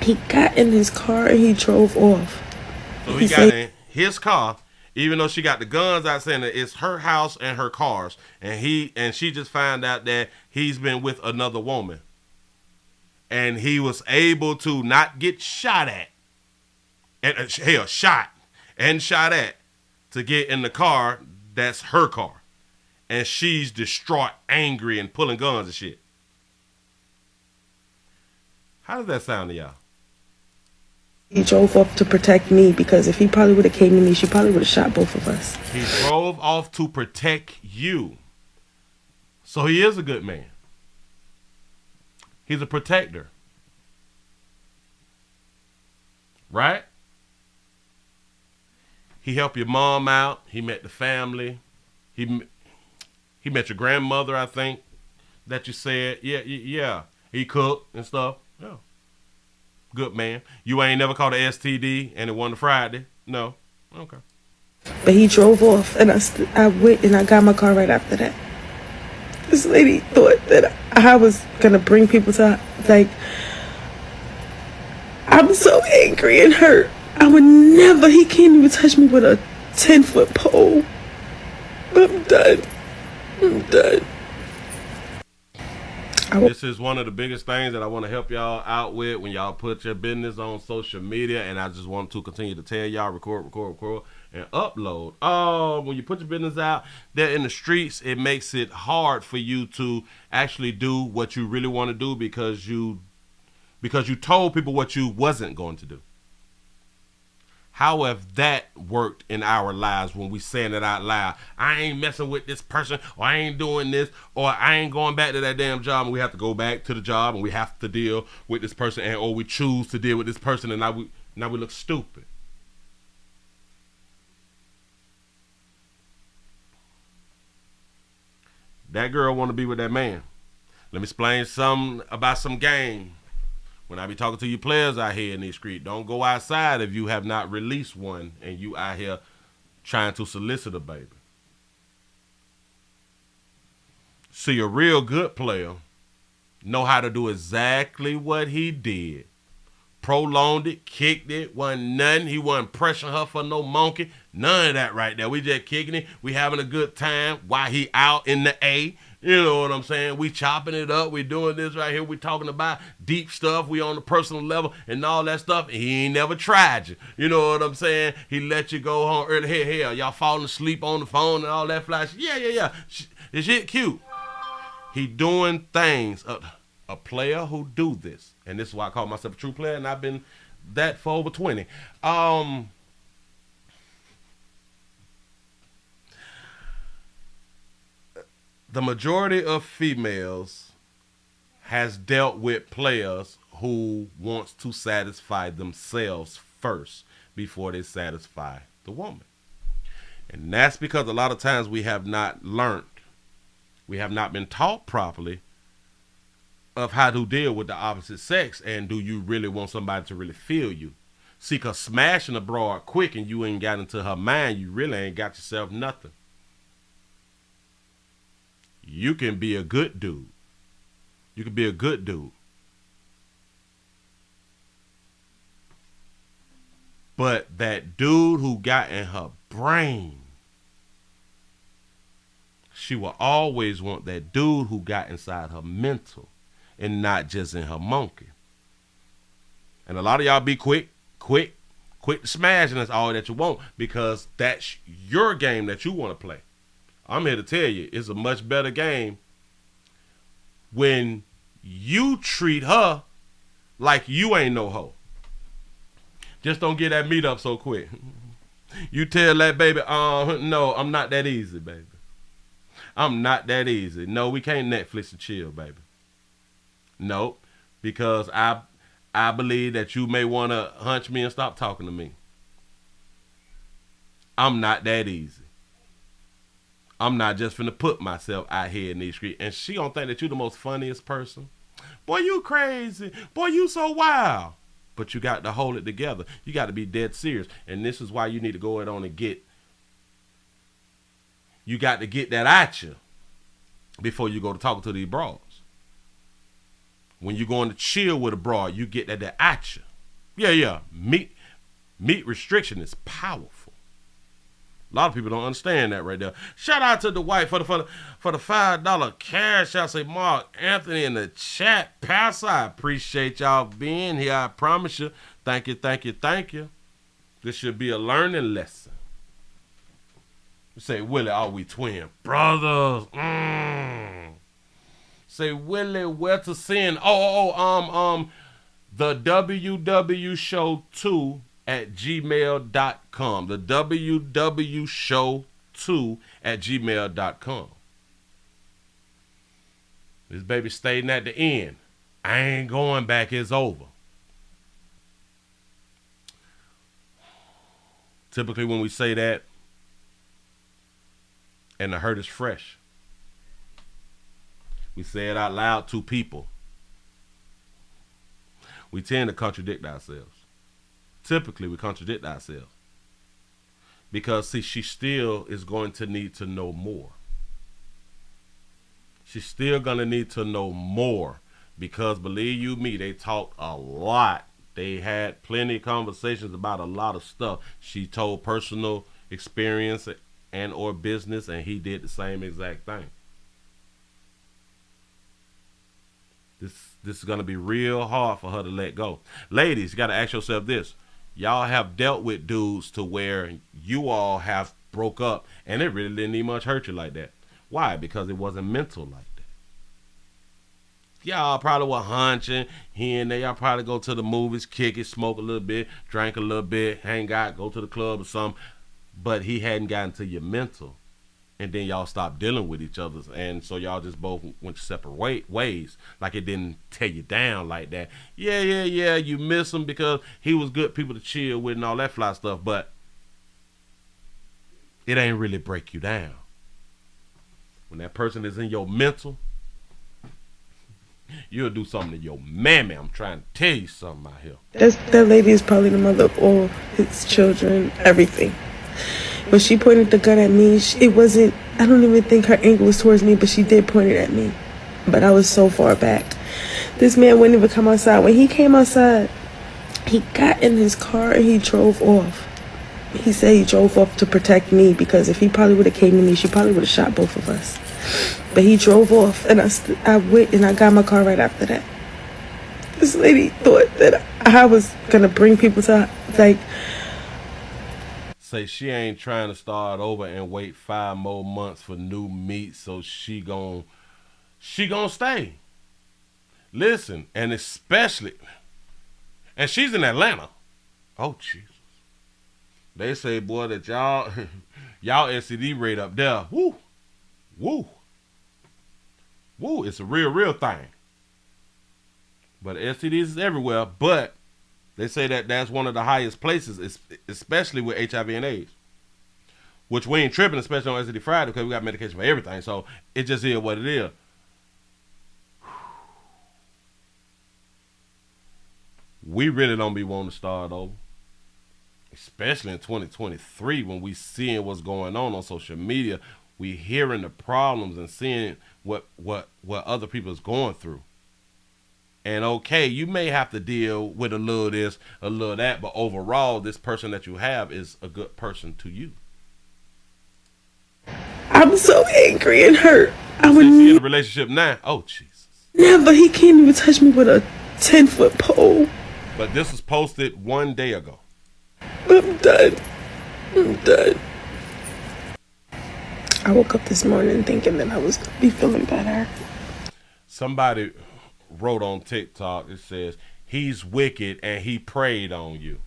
he got in his car and he drove off. So he got in his car, even though she got the guns out saying that it's her house and her cars. And she just found out that he's been with another woman. And he was able to not get shot at. And shot at to get in the car that's her car. And she's distraught, angry, and pulling guns and shit. How does that sound to y'all? He drove off to protect me because if he probably would have came to me, she probably would have shot both of us. He drove off to protect you. So he is a good man. He's a protector. Right? He helped your mom out. He met the family. He met your grandmother, I think, that you said. Yeah. He cooked and stuff. Yeah. Good man. You ain't never caught an STD and it wasn't a Friday? No. Okay. But he drove off and I went and I got my car right after that. This lady thought that I was going to bring people to, like, I'm so angry and hurt. I would never, he can't even touch me with a 10-foot pole. I'm done. This is one of the biggest things that I want to help y'all out with when y'all put your business on social media, and I just want to continue to tell y'all, record. and upload. When you put your business out there in the streets, it makes it hard for you to actually do what you really want to do because you told people what you wasn't going to do. How have that worked in our lives when we saying it out loud? I ain't messing with this person, or I ain't doing this, or I ain't going back to that damn job, and we have to go back to the job and we have to deal with this person, and or we choose to deal with this person, and now we look stupid. That girl want to be with that man. Let me explain something about some game. When I be talking to you players out here in these streets, don't go outside if you have not released one and you out here trying to solicit a baby. See, a real good player know how to do exactly what he did. Prolonged it, kicked it, wasn't nothing. He wasn't pressuring her for no monkey. None of that right there. We just kicking it. We having a good time while he out in the A. You know what I'm saying? We chopping it up. We doing this right here. We talking about deep stuff. We on the personal level and all that stuff. And he ain't never tried you. You know what I'm saying? He let you go home early. Hell, y'all falling asleep on the phone and all that flash. Yeah. This shit cute. He doing things. A player who do this. And this is why I call myself a true player. And I've been that for over 20. The majority of females has dealt with players who wants to satisfy themselves first before they satisfy the woman. And that's because a lot of times we have not learned, we have not been taught properly of how to deal with the opposite sex, and do you really want somebody to really feel you? See, cause smashing a broad quick and you ain't got into her mind, you really ain't got yourself nothing. You can be a good dude. You can be a good dude. But that dude who got in her brain, she will always want that dude who got inside her mental and not just in her monkey. And a lot of y'all be quick to smash, and that's all that you want because that's your game that you want to play. I'm here to tell you, it's a much better game when you treat her like you ain't no hoe. Just don't get that meat up so quick. You tell that baby, no, I'm not that easy, baby. I'm not that easy. No, we can't Netflix and chill, baby. Nope, because I believe that you may want to hunch me and stop talking to me. I'm not that easy. I'm not just finna put myself out here in these streets. And she gonna think that you the most funniest person. Boy, you crazy. Boy, you so wild. But you got to hold it together. You got to be dead serious. And this is why you need to go on and get. You got to get that at you before you go to talking to these broads. When you're going to chill with a broad, you get that at you. Yeah. Meat restriction is powerful. A lot of people don't understand that right there. Shout out to the wife for the $5 cash. I say Mark Anthony in the chat. Pastor, I appreciate y'all being here. I promise you. Thank you. This should be a learning lesson. You say, Willie, are we twin brothers? Say, Willie, where to send? The WW Show 2 at gmail.com. The WW Show 2 at gmail.com. This baby staying at the end. I ain't going back. It's over. Typically when we say that, and the hurt is fresh, we say it out loud to people. We tend to contradict ourselves. Typically, we contradict ourselves. Because, see, she still is going to need to know more. She's still going to need to know more. Because, believe you me, they talked a lot. They had plenty of conversations about a lot of stuff. She told personal experience and or business, and he did the same exact thing. This is going to be real hard for her to let go. Ladies, you got to ask yourself this. y'all have dealt with dudes to where you all have broke up and it really didn't even much hurt you like that. Why? Because it wasn't mental like that. Y'all probably were hunching here and there. Y'all probably go to the movies, kick it, smoke a little bit, drink a little bit, hang out, go to the club or something. But he hadn't gotten to your mental. And then y'all stopped dealing with each other. And so y'all just both went separate ways. Like it didn't tear you down like that. Yeah, you miss him because he was good people to chill with and all that fly stuff. But it ain't really break you down. When that person is in your mental, you'll do something to your mammy. I'm trying to tell you something out here. That lady is probably the mother of all his children, everything. When she pointed the gun at me, it wasn't, I don't even think her anger was towards me, but she did point it at me. But I was so far back. This man wouldn't even come outside. When he came outside, he got in his car and he drove off. He said he drove off to protect me because if he probably would have came to me, she probably would have shot both of us. But he drove off and I went and I got my car right after that. This lady thought that I was going to bring people to, like... Say she ain't trying to start over and wait 5 more months for new meat, so she gon' stay. Listen, and especially, and she's in Atlanta. Oh Jesus! They say, boy, that y'all STD rate up there. Woo. It's a real thing. But STDs is everywhere, but. They say that that's one of the highest places, especially with HIV and AIDS. Which we ain't tripping, especially on STD Friday, because we got medication for everything. So it just is what it is. We really don't be wanting to start over. Especially in 2023 when we seeing what's going on social media. We hearing the problems and seeing what other people is going through. And okay, you may have to deal with a little this, a little that, but overall, this person that you have is a good person to you. I'm so angry and hurt. I would see in a relationship now. Oh, Jesus. Never. He can't even touch me with a 10-foot pole. But this was posted 1 day ago. I'm done. I woke up this morning thinking that I was going to be feeling better. Somebody wrote on TikTok, it says, he's wicked and he preyed on you.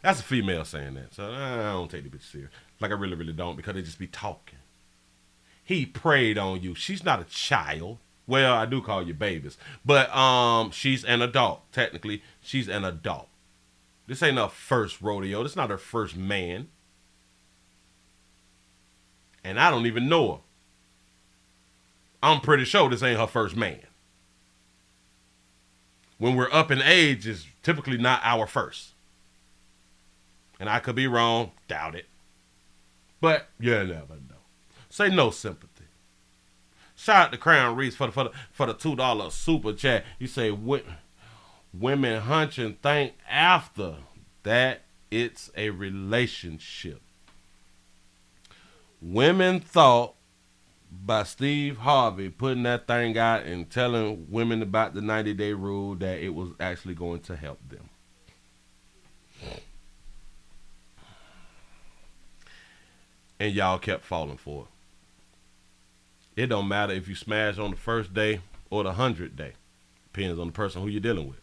That's a female saying that. So I don't take the bitch serious. Like I really don't, because they just be talking. He preyed on you. She's not a child. Well, I do call you babies. But she's an adult. Technically, she's an adult. This ain't her first rodeo. This is not her first man. And I don't even know her. I'm pretty sure this ain't her first man. When we're up in age, is typically not our first. And I could be wrong, doubt it. But you never know. Say no sympathy. Shout out to Crown Reese for the $2 super chat. You say women hunching think after that it's a relationship. Women thought by Steve Harvey putting that thing out and telling women about the 90-day rule that it was actually going to help them. And y'all kept falling for it. It don't matter if you smash on the first day or the 100th day. Depends on the person who you're dealing with.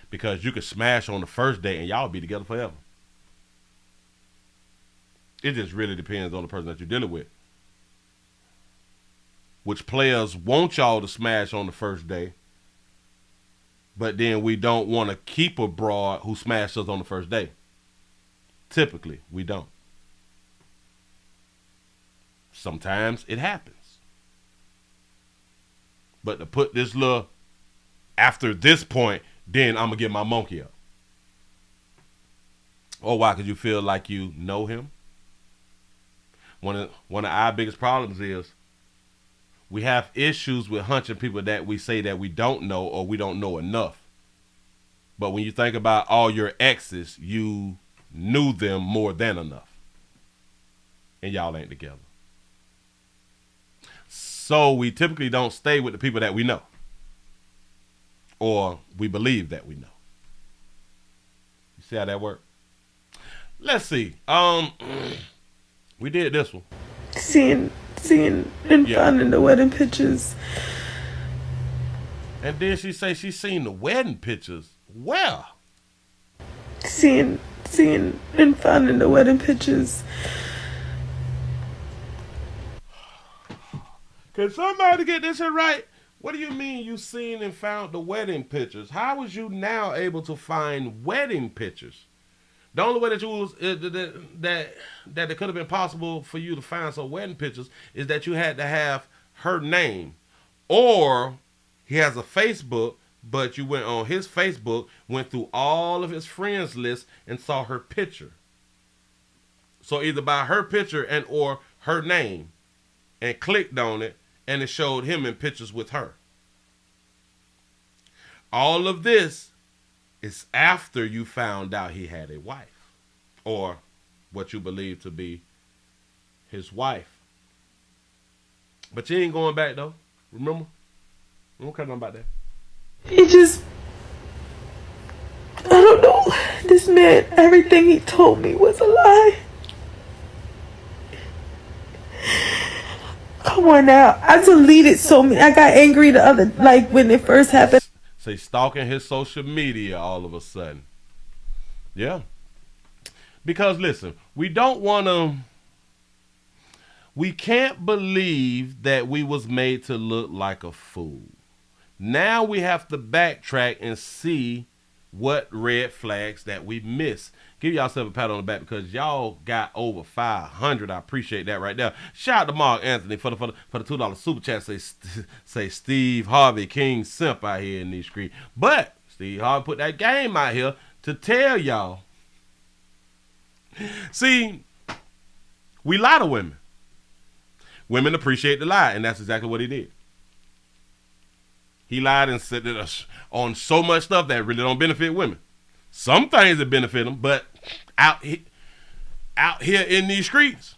Because you could smash on the first day and y'all be together forever. It just really depends on the person that you're dealing with. Which players want y'all to smash on the first day, but then we don't want to keep a broad who smashed us on the first day. Typically, we don't. Sometimes it happens. But to put this little, after this point, then I'm going to get my monkey up. Or why? Because you feel like you know him? One of our biggest problems is we have issues with hunching people that we say that we don't know or we don't know enough. But when you think about all your exes, you knew them more than enough. And y'all ain't together. So we typically don't stay with the people that we know. Or we believe that we know. See how that worked? Let's see. We did this one. Seeing and finding the wedding pictures. And then she say she seen the wedding pictures. Where? Seeing and finding the wedding pictures. Can somebody get this shit right? What do you mean you seen and found the wedding pictures? How was you now able to find wedding pictures? The only way that you was that it could have been possible for you to find some wedding pictures is that you had to have her name, or he has a Facebook, but you went on his Facebook, went through all of his friends list and saw her picture. So either by her picture and or her name, and clicked on it, and it showed him in pictures with her. All of this is after you found out he had a wife, or what you believe to be his wife. But you ain't going back though. Remember? We don't care nothing about that. He just, I don't know. This man, everything he told me was a lie. Come on now. I deleted so many. I got angry when it first happened. Say stalking his social media all of a sudden. Yeah. Because listen, we can't believe that we was made to look like a fool. Now we have to backtrack and see what red flags that we missed. Give yourself a pat on the back because y'all got over 500. I appreciate that right there. Shout out to Mark Anthony for the $2 super chat. Say Steve Harvey King Simp out here in these streets. But Steve Harvey put that game out here to tell y'all. See, we lie to women. Women appreciate the lie, and that's exactly what he did. He lied and said that on so much stuff that really don't benefit women. Some things that benefit them, but out here in these streets,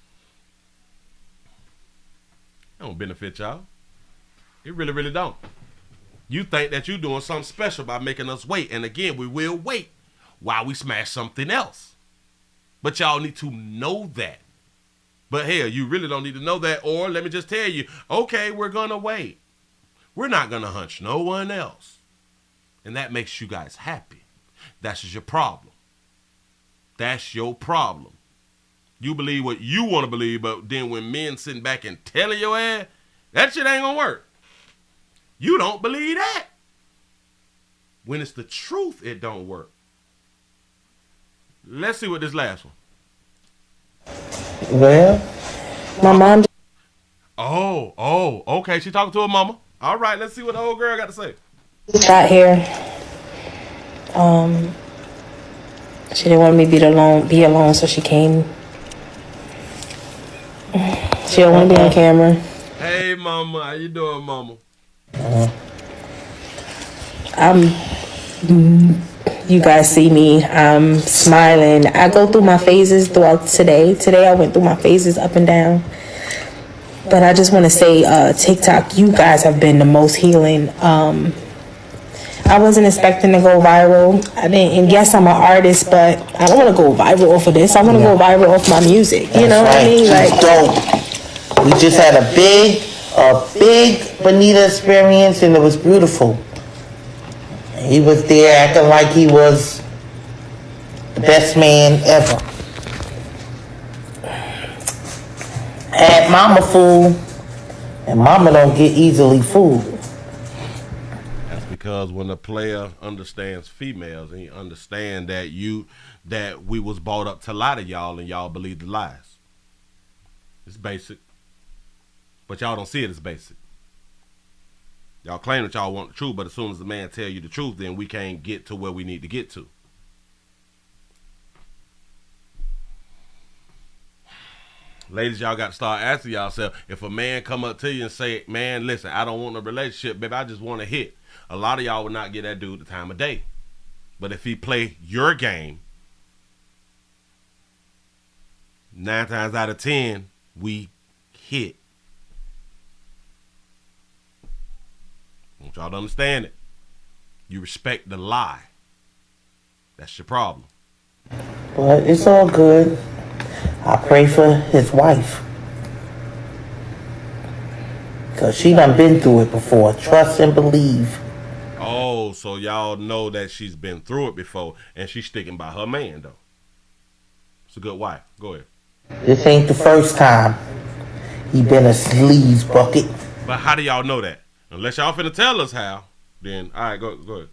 it don't benefit y'all. It really, really don't. You think that you're doing something special by making us wait. And again, we will wait while we smash something else. But y'all need to know that. But hell, you really don't need to know that. Or let me just tell you, okay, we're going to wait. We're not going to hunch no one else. And that makes you guys happy. That's just your problem. That's your problem. You believe what you want to believe, but then when men sitting back and telling your ass, that shit ain't going to work. You don't believe that. When it's the truth, it don't work. Let's see what this last one. Well, my mom. Oh, okay. She talking to her mama. All right, let's see what the old girl got to say. Got here. She didn't want me to be alone, so she came. She don't want to be on camera. Hey, mama, how you doing, mama? You guys see me. I'm smiling. I go through my phases throughout today. Today I went through my phases up and down. But I just want to say, TikTok, you guys have been the most healing. I wasn't expecting to go viral. I didn't, and yes, I'm an artist, but I don't want to go viral off of this. I want to go viral off my music. You know what I mean? Like, dope. We just had a big Bonita experience, and it was beautiful. He was there acting like he was the best man ever. Had mama fooled, and mama don't get easily fooled. That's because when a player understands females, and he understand that we was brought up to lie to y'all, and y'all believe the lies. It's basic, but y'all don't see it as basic. Y'all claim that y'all want the truth, but as soon as the man tell you the truth, then we can't get to where we need to get to. Ladies, y'all got to start asking yourself, if a man come up to you and say, man, listen, I don't want a relationship, baby, I just want to hit. A lot of y'all would not get that dude the time of day. But if he play your game, 9 times out of 10, we hit. I want y'all to understand it. You respect the lie. That's your problem. But it's all good. I pray for his wife. Because she done been through it before. Trust and believe. Oh, so y'all know that she's been through it before, and she's sticking by her man, though. It's a good wife. Go ahead. This ain't the first time he been a sleaze bucket. But how do y'all know that? Unless y'all finna tell us how, then all right, go ahead.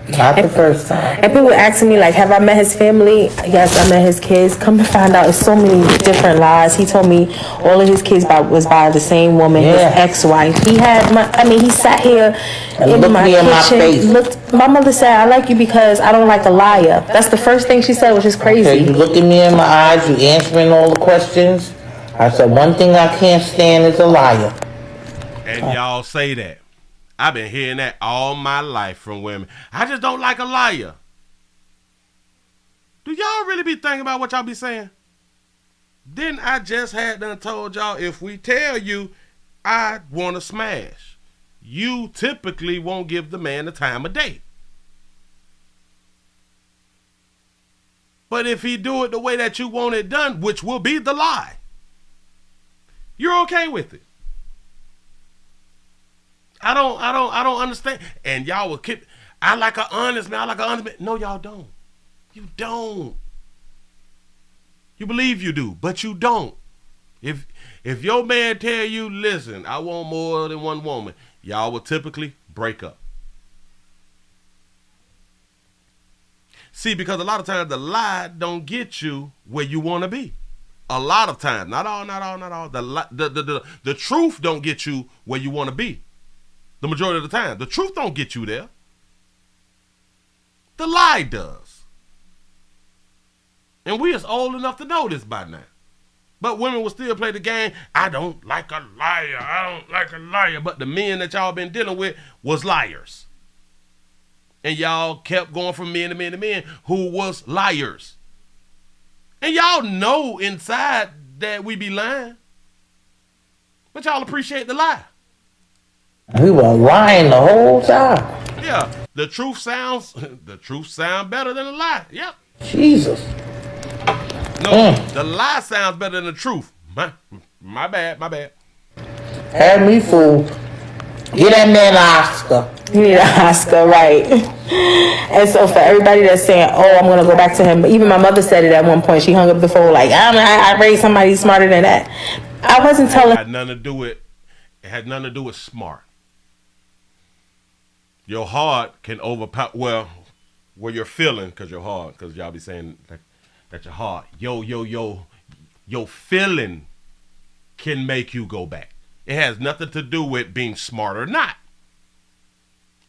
Not the first time. And people asking me, like, have I met his family? Yes, I met his kids. Come to find out, it's so many different lies. He told me all of his kids was by the same woman, his ex-wife. He had he sat here in my kitchen. My mother said, I like you because I don't like a liar. That's the first thing she said, which is crazy. Okay, you looking me in my eyes, you answering all the questions. I said, one thing I can't stand is a liar. And y'all say that. I've been hearing that all my life from women. I just don't like a liar. Do y'all really be thinking about what y'all be saying? Didn't I just had done told y'all, if we tell you I want to smash, you typically won't give the man the time of day. But if he do it the way that you want it done, which will be the lie, you're okay with it. I don't understand. And y'all will keep, I like an honest man. No, y'all don't. You don't. You believe you do, but you don't. If your man tell you, listen, I want more than one woman, y'all will typically break up. See, because a lot of times the lie don't get you where you want to be. A lot of times, not all. The truth don't get you where you want to be. The majority of the time. The truth don't get you there. The lie does. And we is old enough to know this by now. But women will still play the game. I don't like a liar. But the men that y'all been dealing with was liars. And y'all kept going from men to men to men who was liars. And y'all know inside that we be lying. But y'all appreciate the lie. We were lying the whole time. Yeah, the truth sounds better than the lie. Yep. Jesus. No, the lie sounds better than the truth. My bad. Had me fooled. Get that man an Oscar. You need an Oscar, right? And so for everybody that's saying, oh, I'm going to go back to him. Even my mother said it at one point. She hung up the phone like, I raised somebody smarter than that. I wasn't telling. It had nothing to do with smart. Your heart can overpower, where you're feeling, because your heart, because y'all be saying that your heart, your feeling can make you go back. It has nothing to do with being smart or not.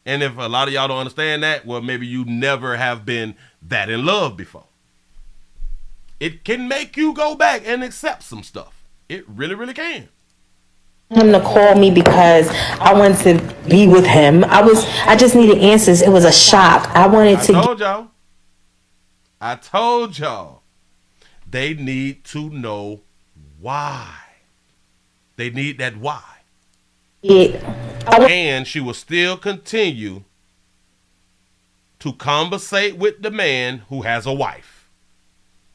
And if a lot of y'all don't understand that, well, maybe you never have been that in love before. It can make you go back and accept some stuff. It really, really can. Him to call me because I wanted to be with him. I just needed answers. It was a shock. I told y'all. They need to know why. They need that why. And she will still continue to conversate with the man who has a wife.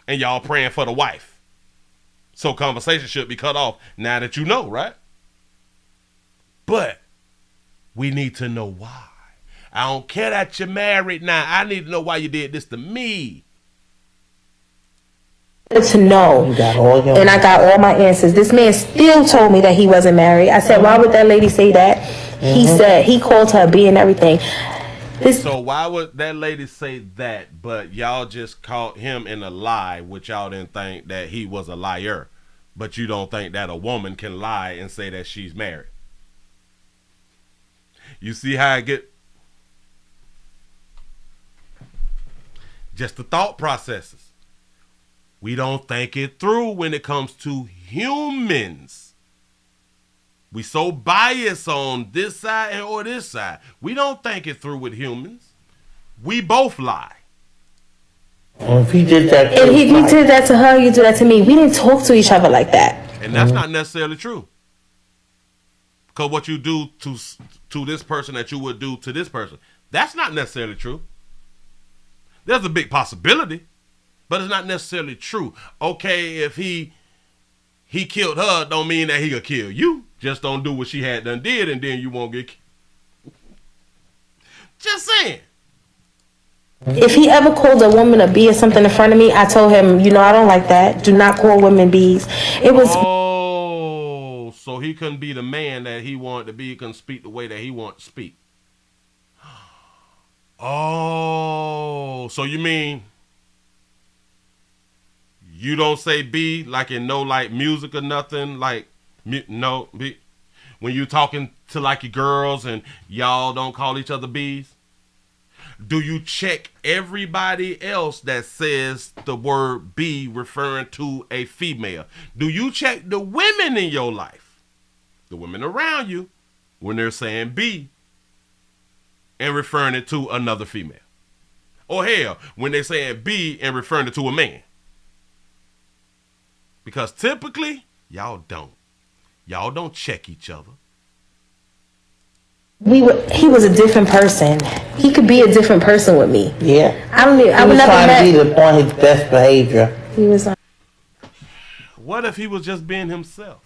And y'all praying for the wife. So conversation should be cut off now that you know, right? But we need to know why. I don't care that you're married now. I need to know why you did this to me. To know. And I got all my answers. This man still told me that he wasn't married. I said, why would that lady say that? He said he called her B and everything. So why would that lady say that, but y'all just caught him in a lie, which y'all didn't think that he was a liar, but you don't think that a woman can lie and say that she's married? You see how I get? Just the thought processes. We don't think it through when it comes to humans. We so biased on this side or this side. We don't think it through with humans. We both lie. Well, if he did that, and if you did that to her, you do that to me. We didn't talk to each other like that. And that's not necessarily true. Because what you do to this person that you would do to this person, that's not necessarily true. There's a big possibility, but it's not necessarily true. Okay, if he killed her, don't mean that he could kill you. Just don't do what she had done did, and then you won't get killed. Just saying. If he ever called a woman a bee or something in front of me, I told him, I don't like that. Do not call women bees. It was. Oh, so he couldn't be the man that he wanted to be. He couldn't speak the way that he wanted to speak. Oh, so you mean you don't say B like in no like music or nothing? Like, no, B. When you talking to like your girls and y'all don't call each other B's? Do you check everybody else that says the word B referring to a female? Do you check the women in your life, the women around you, when they're saying B and referring it to another female? Or hell, when they're saying B and referring it to a man? Because typically, y'all don't check each other. He was a different person. He could be a different person with me. Yeah. I would never trying to be on his best behavior. He was. What if he was just being himself?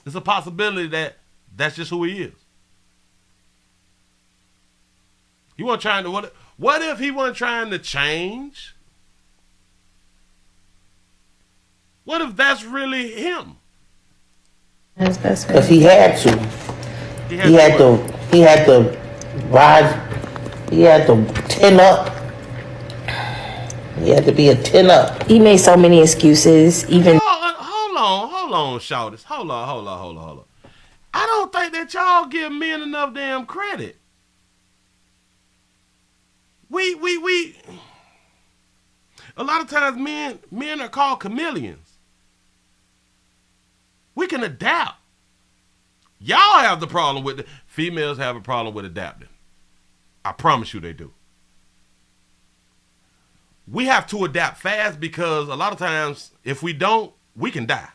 It's a possibility that that's just who he is. He wasn't trying to. What if he wasn't trying to change? What if that's really him? His best friend. Because he had to. He had to rise. He had to tin up. He had to be a tin up. He made so many excuses. Even. Hold on, shouters. Hold on. I don't think that y'all give men enough damn credit. We. A lot of times men are called chameleons. We can adapt. Y'all have the problem with it. Females have a problem with adapting. I promise you they do. We have to adapt fast because a lot of times if we don't, we can die.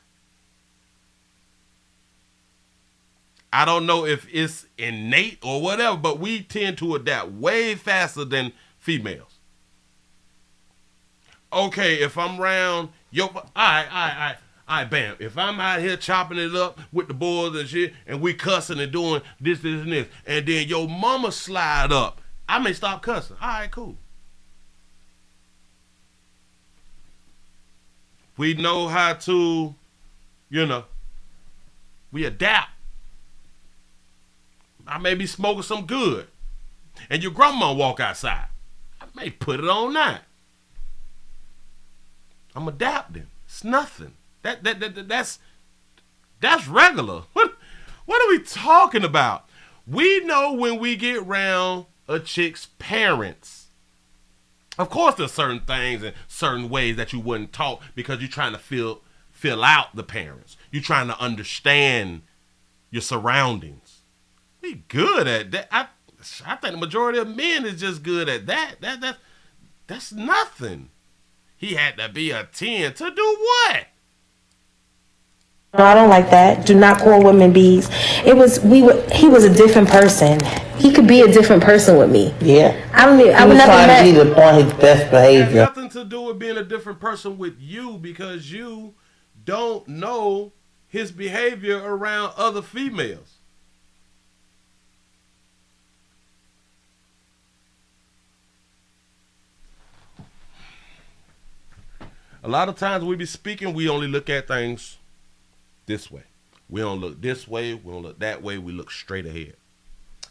I don't know if it's innate or whatever, but we tend to adapt way faster than females. Okay, if I'm around, all right, bam. If I'm out here chopping it up with the boys and shit, and we cussing and doing this, and this, and then your mama slide up, I may stop cussing. All right, cool. We know how to, we adapt. I may be smoking some good, and your grandma walk outside. I may put it on now. I'm adapting. It's nothing. That's regular. What are we talking about? We know when we get around a chick's parents. Of course, there's certain things and certain ways that you wouldn't talk because you're trying to fill out the parents. You're trying to understand your surroundings. We good at that. I think the majority of men is just good at that. That's nothing. He had to be a 10 to do what? I don't like that. Do not call women bees. He was a different person. He could be a different person with me. Yeah. I would never trying to be on his best behavior. It has nothing to do with being a different person with you because you don't know his behavior around other females. A lot of times we be speaking, we only look at things this way. We don't look this way. We don't look that way. We look straight ahead.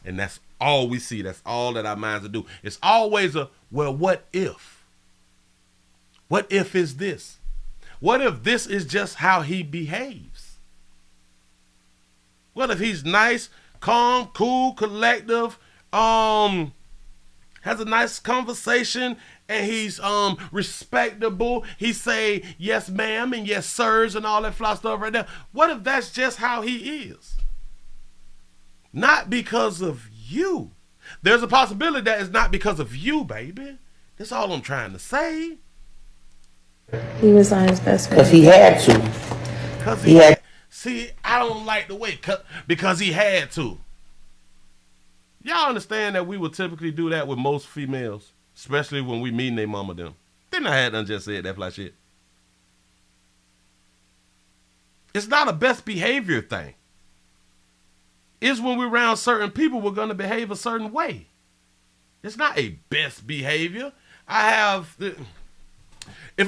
And that's all we see. That's all that our minds do. It's always what if? What if is this? What if this is just how he behaves? What if he's nice, calm, cool, collective, has a nice conversation, and he's respectable. He say yes ma'am and yes sirs and all that fly stuff right there. What if that's just how he is? Not because of you. There's a possibility that it's not because of you, baby. That's all I'm trying to say. He was on his best friend. Because he had to. See, I don't like the way because he had to. Y'all understand that we would typically do that with most females, especially when we meeting their mama them. Then I had done just said that fly shit. It's not a best behavior thing. It's when we're around certain people, we're going to behave a certain way. It's not a best behavior. If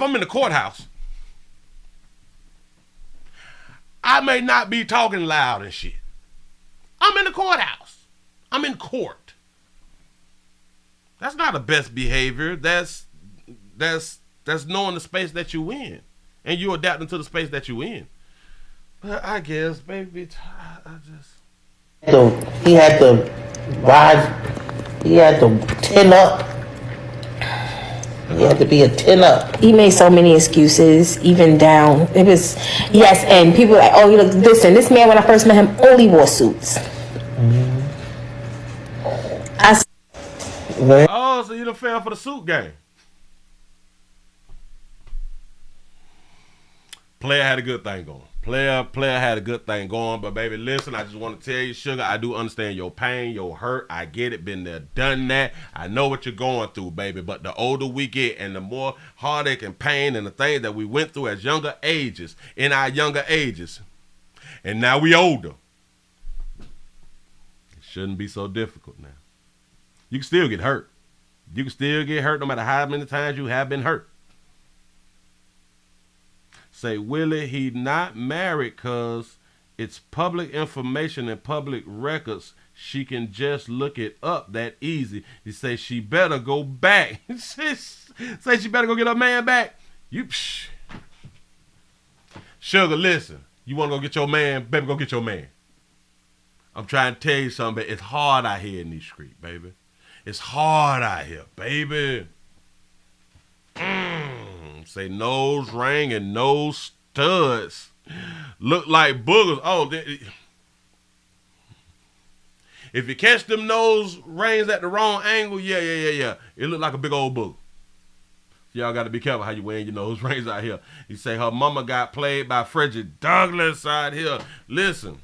I'm in the courthouse, I may not be talking loud and shit. I'm in the courthouse. I'm in court. That's not a best behavior. That's knowing the space that you in. And you adapting to the space that you in. But I guess, baby, I just... So he had to rise. He had to 10 up. He had to be a 10 up. He made so many excuses, even down. It was, yes, and people were like, oh, you look, listen, this man, when I first met him, only wore suits. Oh, so you done fell for the suit game. Player had a good thing going. Player had a good thing going, but baby, listen, I just want to tell you, sugar, I do understand your pain, your hurt. I get it, been there, done that. I know what you're going through, baby, but the older we get and the more heartache and pain and the things that we went through as younger ages, in our younger ages, and now we older, it shouldn't be so difficult now. You can still get hurt. You can still get hurt no matter how many times you have been hurt. Say, Willie, he not married because it's public information and public records. She can just look it up that easy. He say she better go back. Say she better go get her man back. Sugar, listen. You want to go get your man? Baby, go get your man. I'm trying to tell you something, but it's hard out here in these streets, baby. It's hard out here, baby. Say nose ring and nose studs look like boogers. Oh, if you catch them nose rings at the wrong angle, yeah. It look like a big old booger. Y'all got to be careful how you wearing your nose rings out here. You say her mama got played by Frederick Douglass out here. Listen.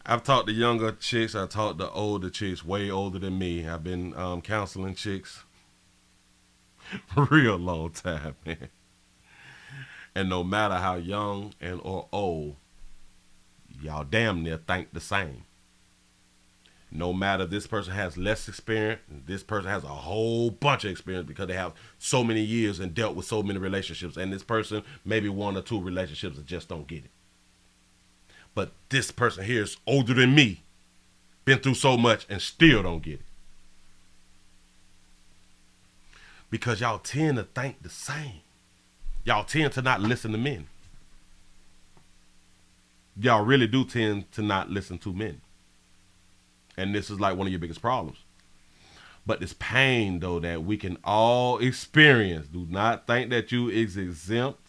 I've talked to younger chicks. I've talked to older chicks, way older than me. I've been counseling chicks real long time, man. And no matter how young and or old, y'all damn near think the same. No matter this person has less experience, this person has a whole bunch of experience because they have so many years and dealt with so many relationships, and this person maybe 1 or 2 relationships and just don't get it. But this person here is older than me, been through so much and still don't get it. Because y'all tend to think the same. Y'all tend to not listen to men. Y'all really do tend to not listen to men. And this is like one of your biggest problems. But this pain, though, that we can all experience, do not think that you is exempt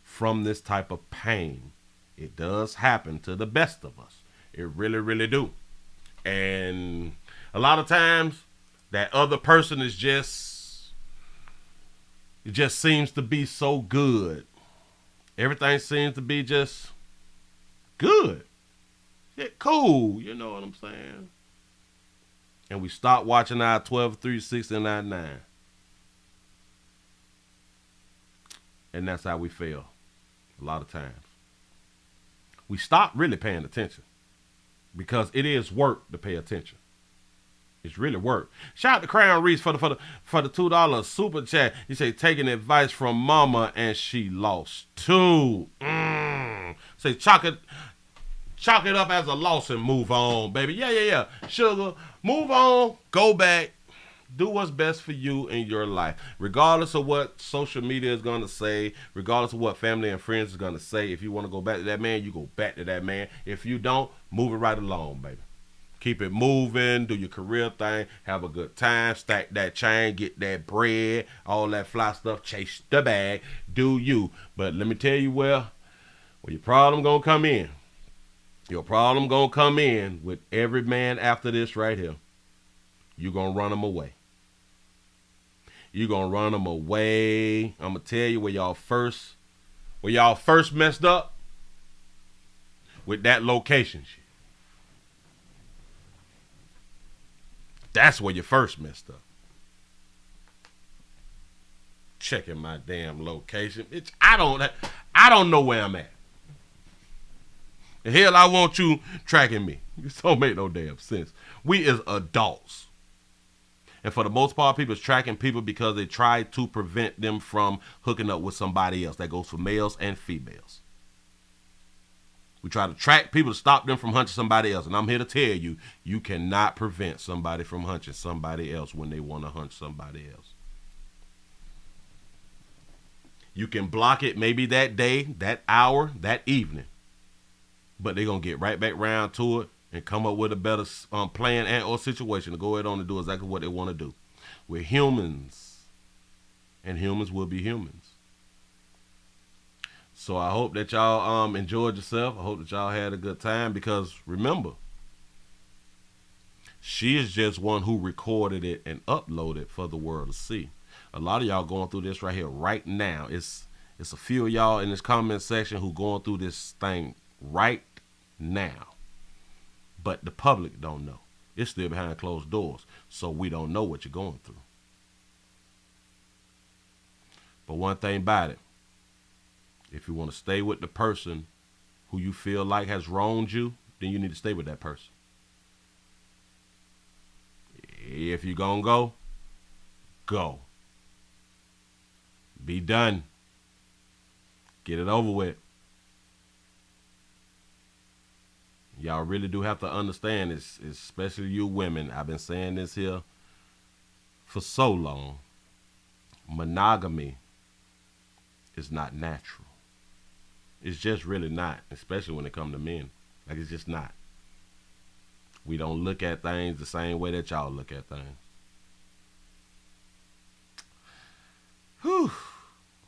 from this type of pain. It does happen to the best of us. It really, really do. And a lot of times, that other person is it just seems to be so good. Everything seems to be just good. Yeah, cool. You know what I'm saying? And we stop watching our 12, 3, 6, and our 9. And that's how we fail a lot of times. We stop really paying attention because it is work to pay attention. It's really work. Shout out to Crown Reese for the $2 super chat. He say taking advice from mama and she lost too. Say chalk it up as a loss and move on, baby. Yeah. Sugar, move on, go back, do what's best for you in your life. Regardless of what social media is going to say, regardless of what family and friends is going to say, if you want to go back to that man, you go back to that man. If you don't, move it right along, baby. Keep it moving, do your career thing, have a good time, stack that chain, get that bread, all that fly stuff, chase the bag, do you. But let me tell you where your problem gonna come in. Your problem gonna come in with every man after this right here. You gonna run them away. You gonna run them away. I'm gonna tell you where y'all first messed up with that location shit. That's where you first messed up. Checking my damn location. Bitch, I don't know where I'm at. The hell I want you tracking me. This don't make no damn sense. We is adults. And for the most part, people is tracking people because they try to prevent them from hooking up with somebody else. That goes for males and females. We try to track people to stop them from hunting somebody else. And I'm here to tell you, you cannot prevent somebody from hunting somebody else when they want to hunt somebody else. You can block it maybe that day, that hour, that evening. But they're going to get right back around to it and come up with a better plan and or situation to go ahead on and do exactly what they want to do. We're humans, and humans will be humans. So I hope that y'all enjoyed yourself. I hope that y'all had a good time, because remember, she is just one who recorded it and uploaded it for the world to see. A lot of y'all going through this right here right now. It's a few of y'all in this comment section who going through this thing right now, but the public don't know. It's still behind closed doors, so we don't know what you're going through. But one thing about it, if you want to stay with the person who you feel like has wronged you, then you need to stay with that person. If you're gonna go, go. Be done. Get it over with. Y'all really do have to understand this, especially you women. I've been saying this here for so long. Monogamy is not natural. It's just really not, especially when it comes to men. Like, it's just not. We don't look at things the same way that y'all look at things. Whew.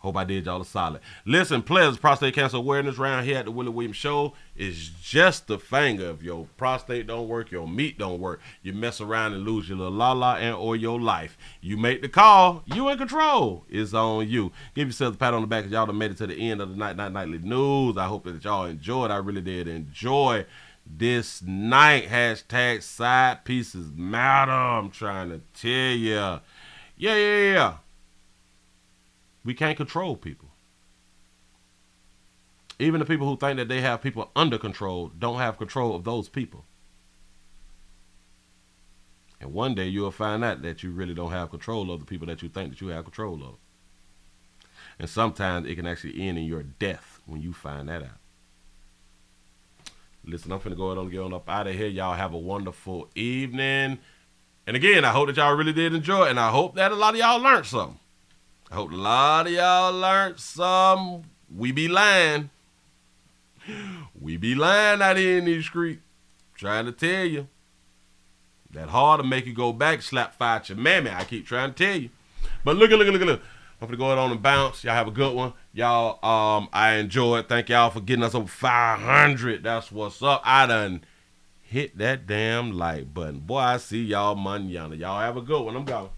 Hope I did y'all a solid. Listen, players, prostate cancer awareness round here at the Willie Williams Show is just the thing. If your prostate don't work, your meat don't work, you mess around and lose your little la-la and or your life. You make the call. You in control. It's on you. Give yourself a pat on the back, because y'all done made it to the end of the Nightly News. I hope that y'all enjoyed. I really did enjoy this night. Hashtag side pieces matter. I'm trying to tell you. Yeah. We can't control people. Even the people who think that they have people under control don't have control of those people. And one day you'll find out that you really don't have control of the people that you think that you have control of. And sometimes it can actually end in your death when you find that out. Listen, I'm finna go ahead and get on up out of here. Y'all have a wonderful evening. And again, I hope that y'all really did enjoy it. And I hope that a lot of y'all learned something. I hope a lot of y'all learned some. We be lying. We be lying out here in these streets. Trying to tell you. That hard to make you go back, slap fire at your mammy. I keep trying to tell you. But look. I'm going to go ahead on and bounce. Y'all have a good one. Y'all, I enjoyed. Thank y'all for getting us over 500. That's what's up. I done hit that damn like button. Boy, I see y'all manana. Y'all have a good one. I'm gone.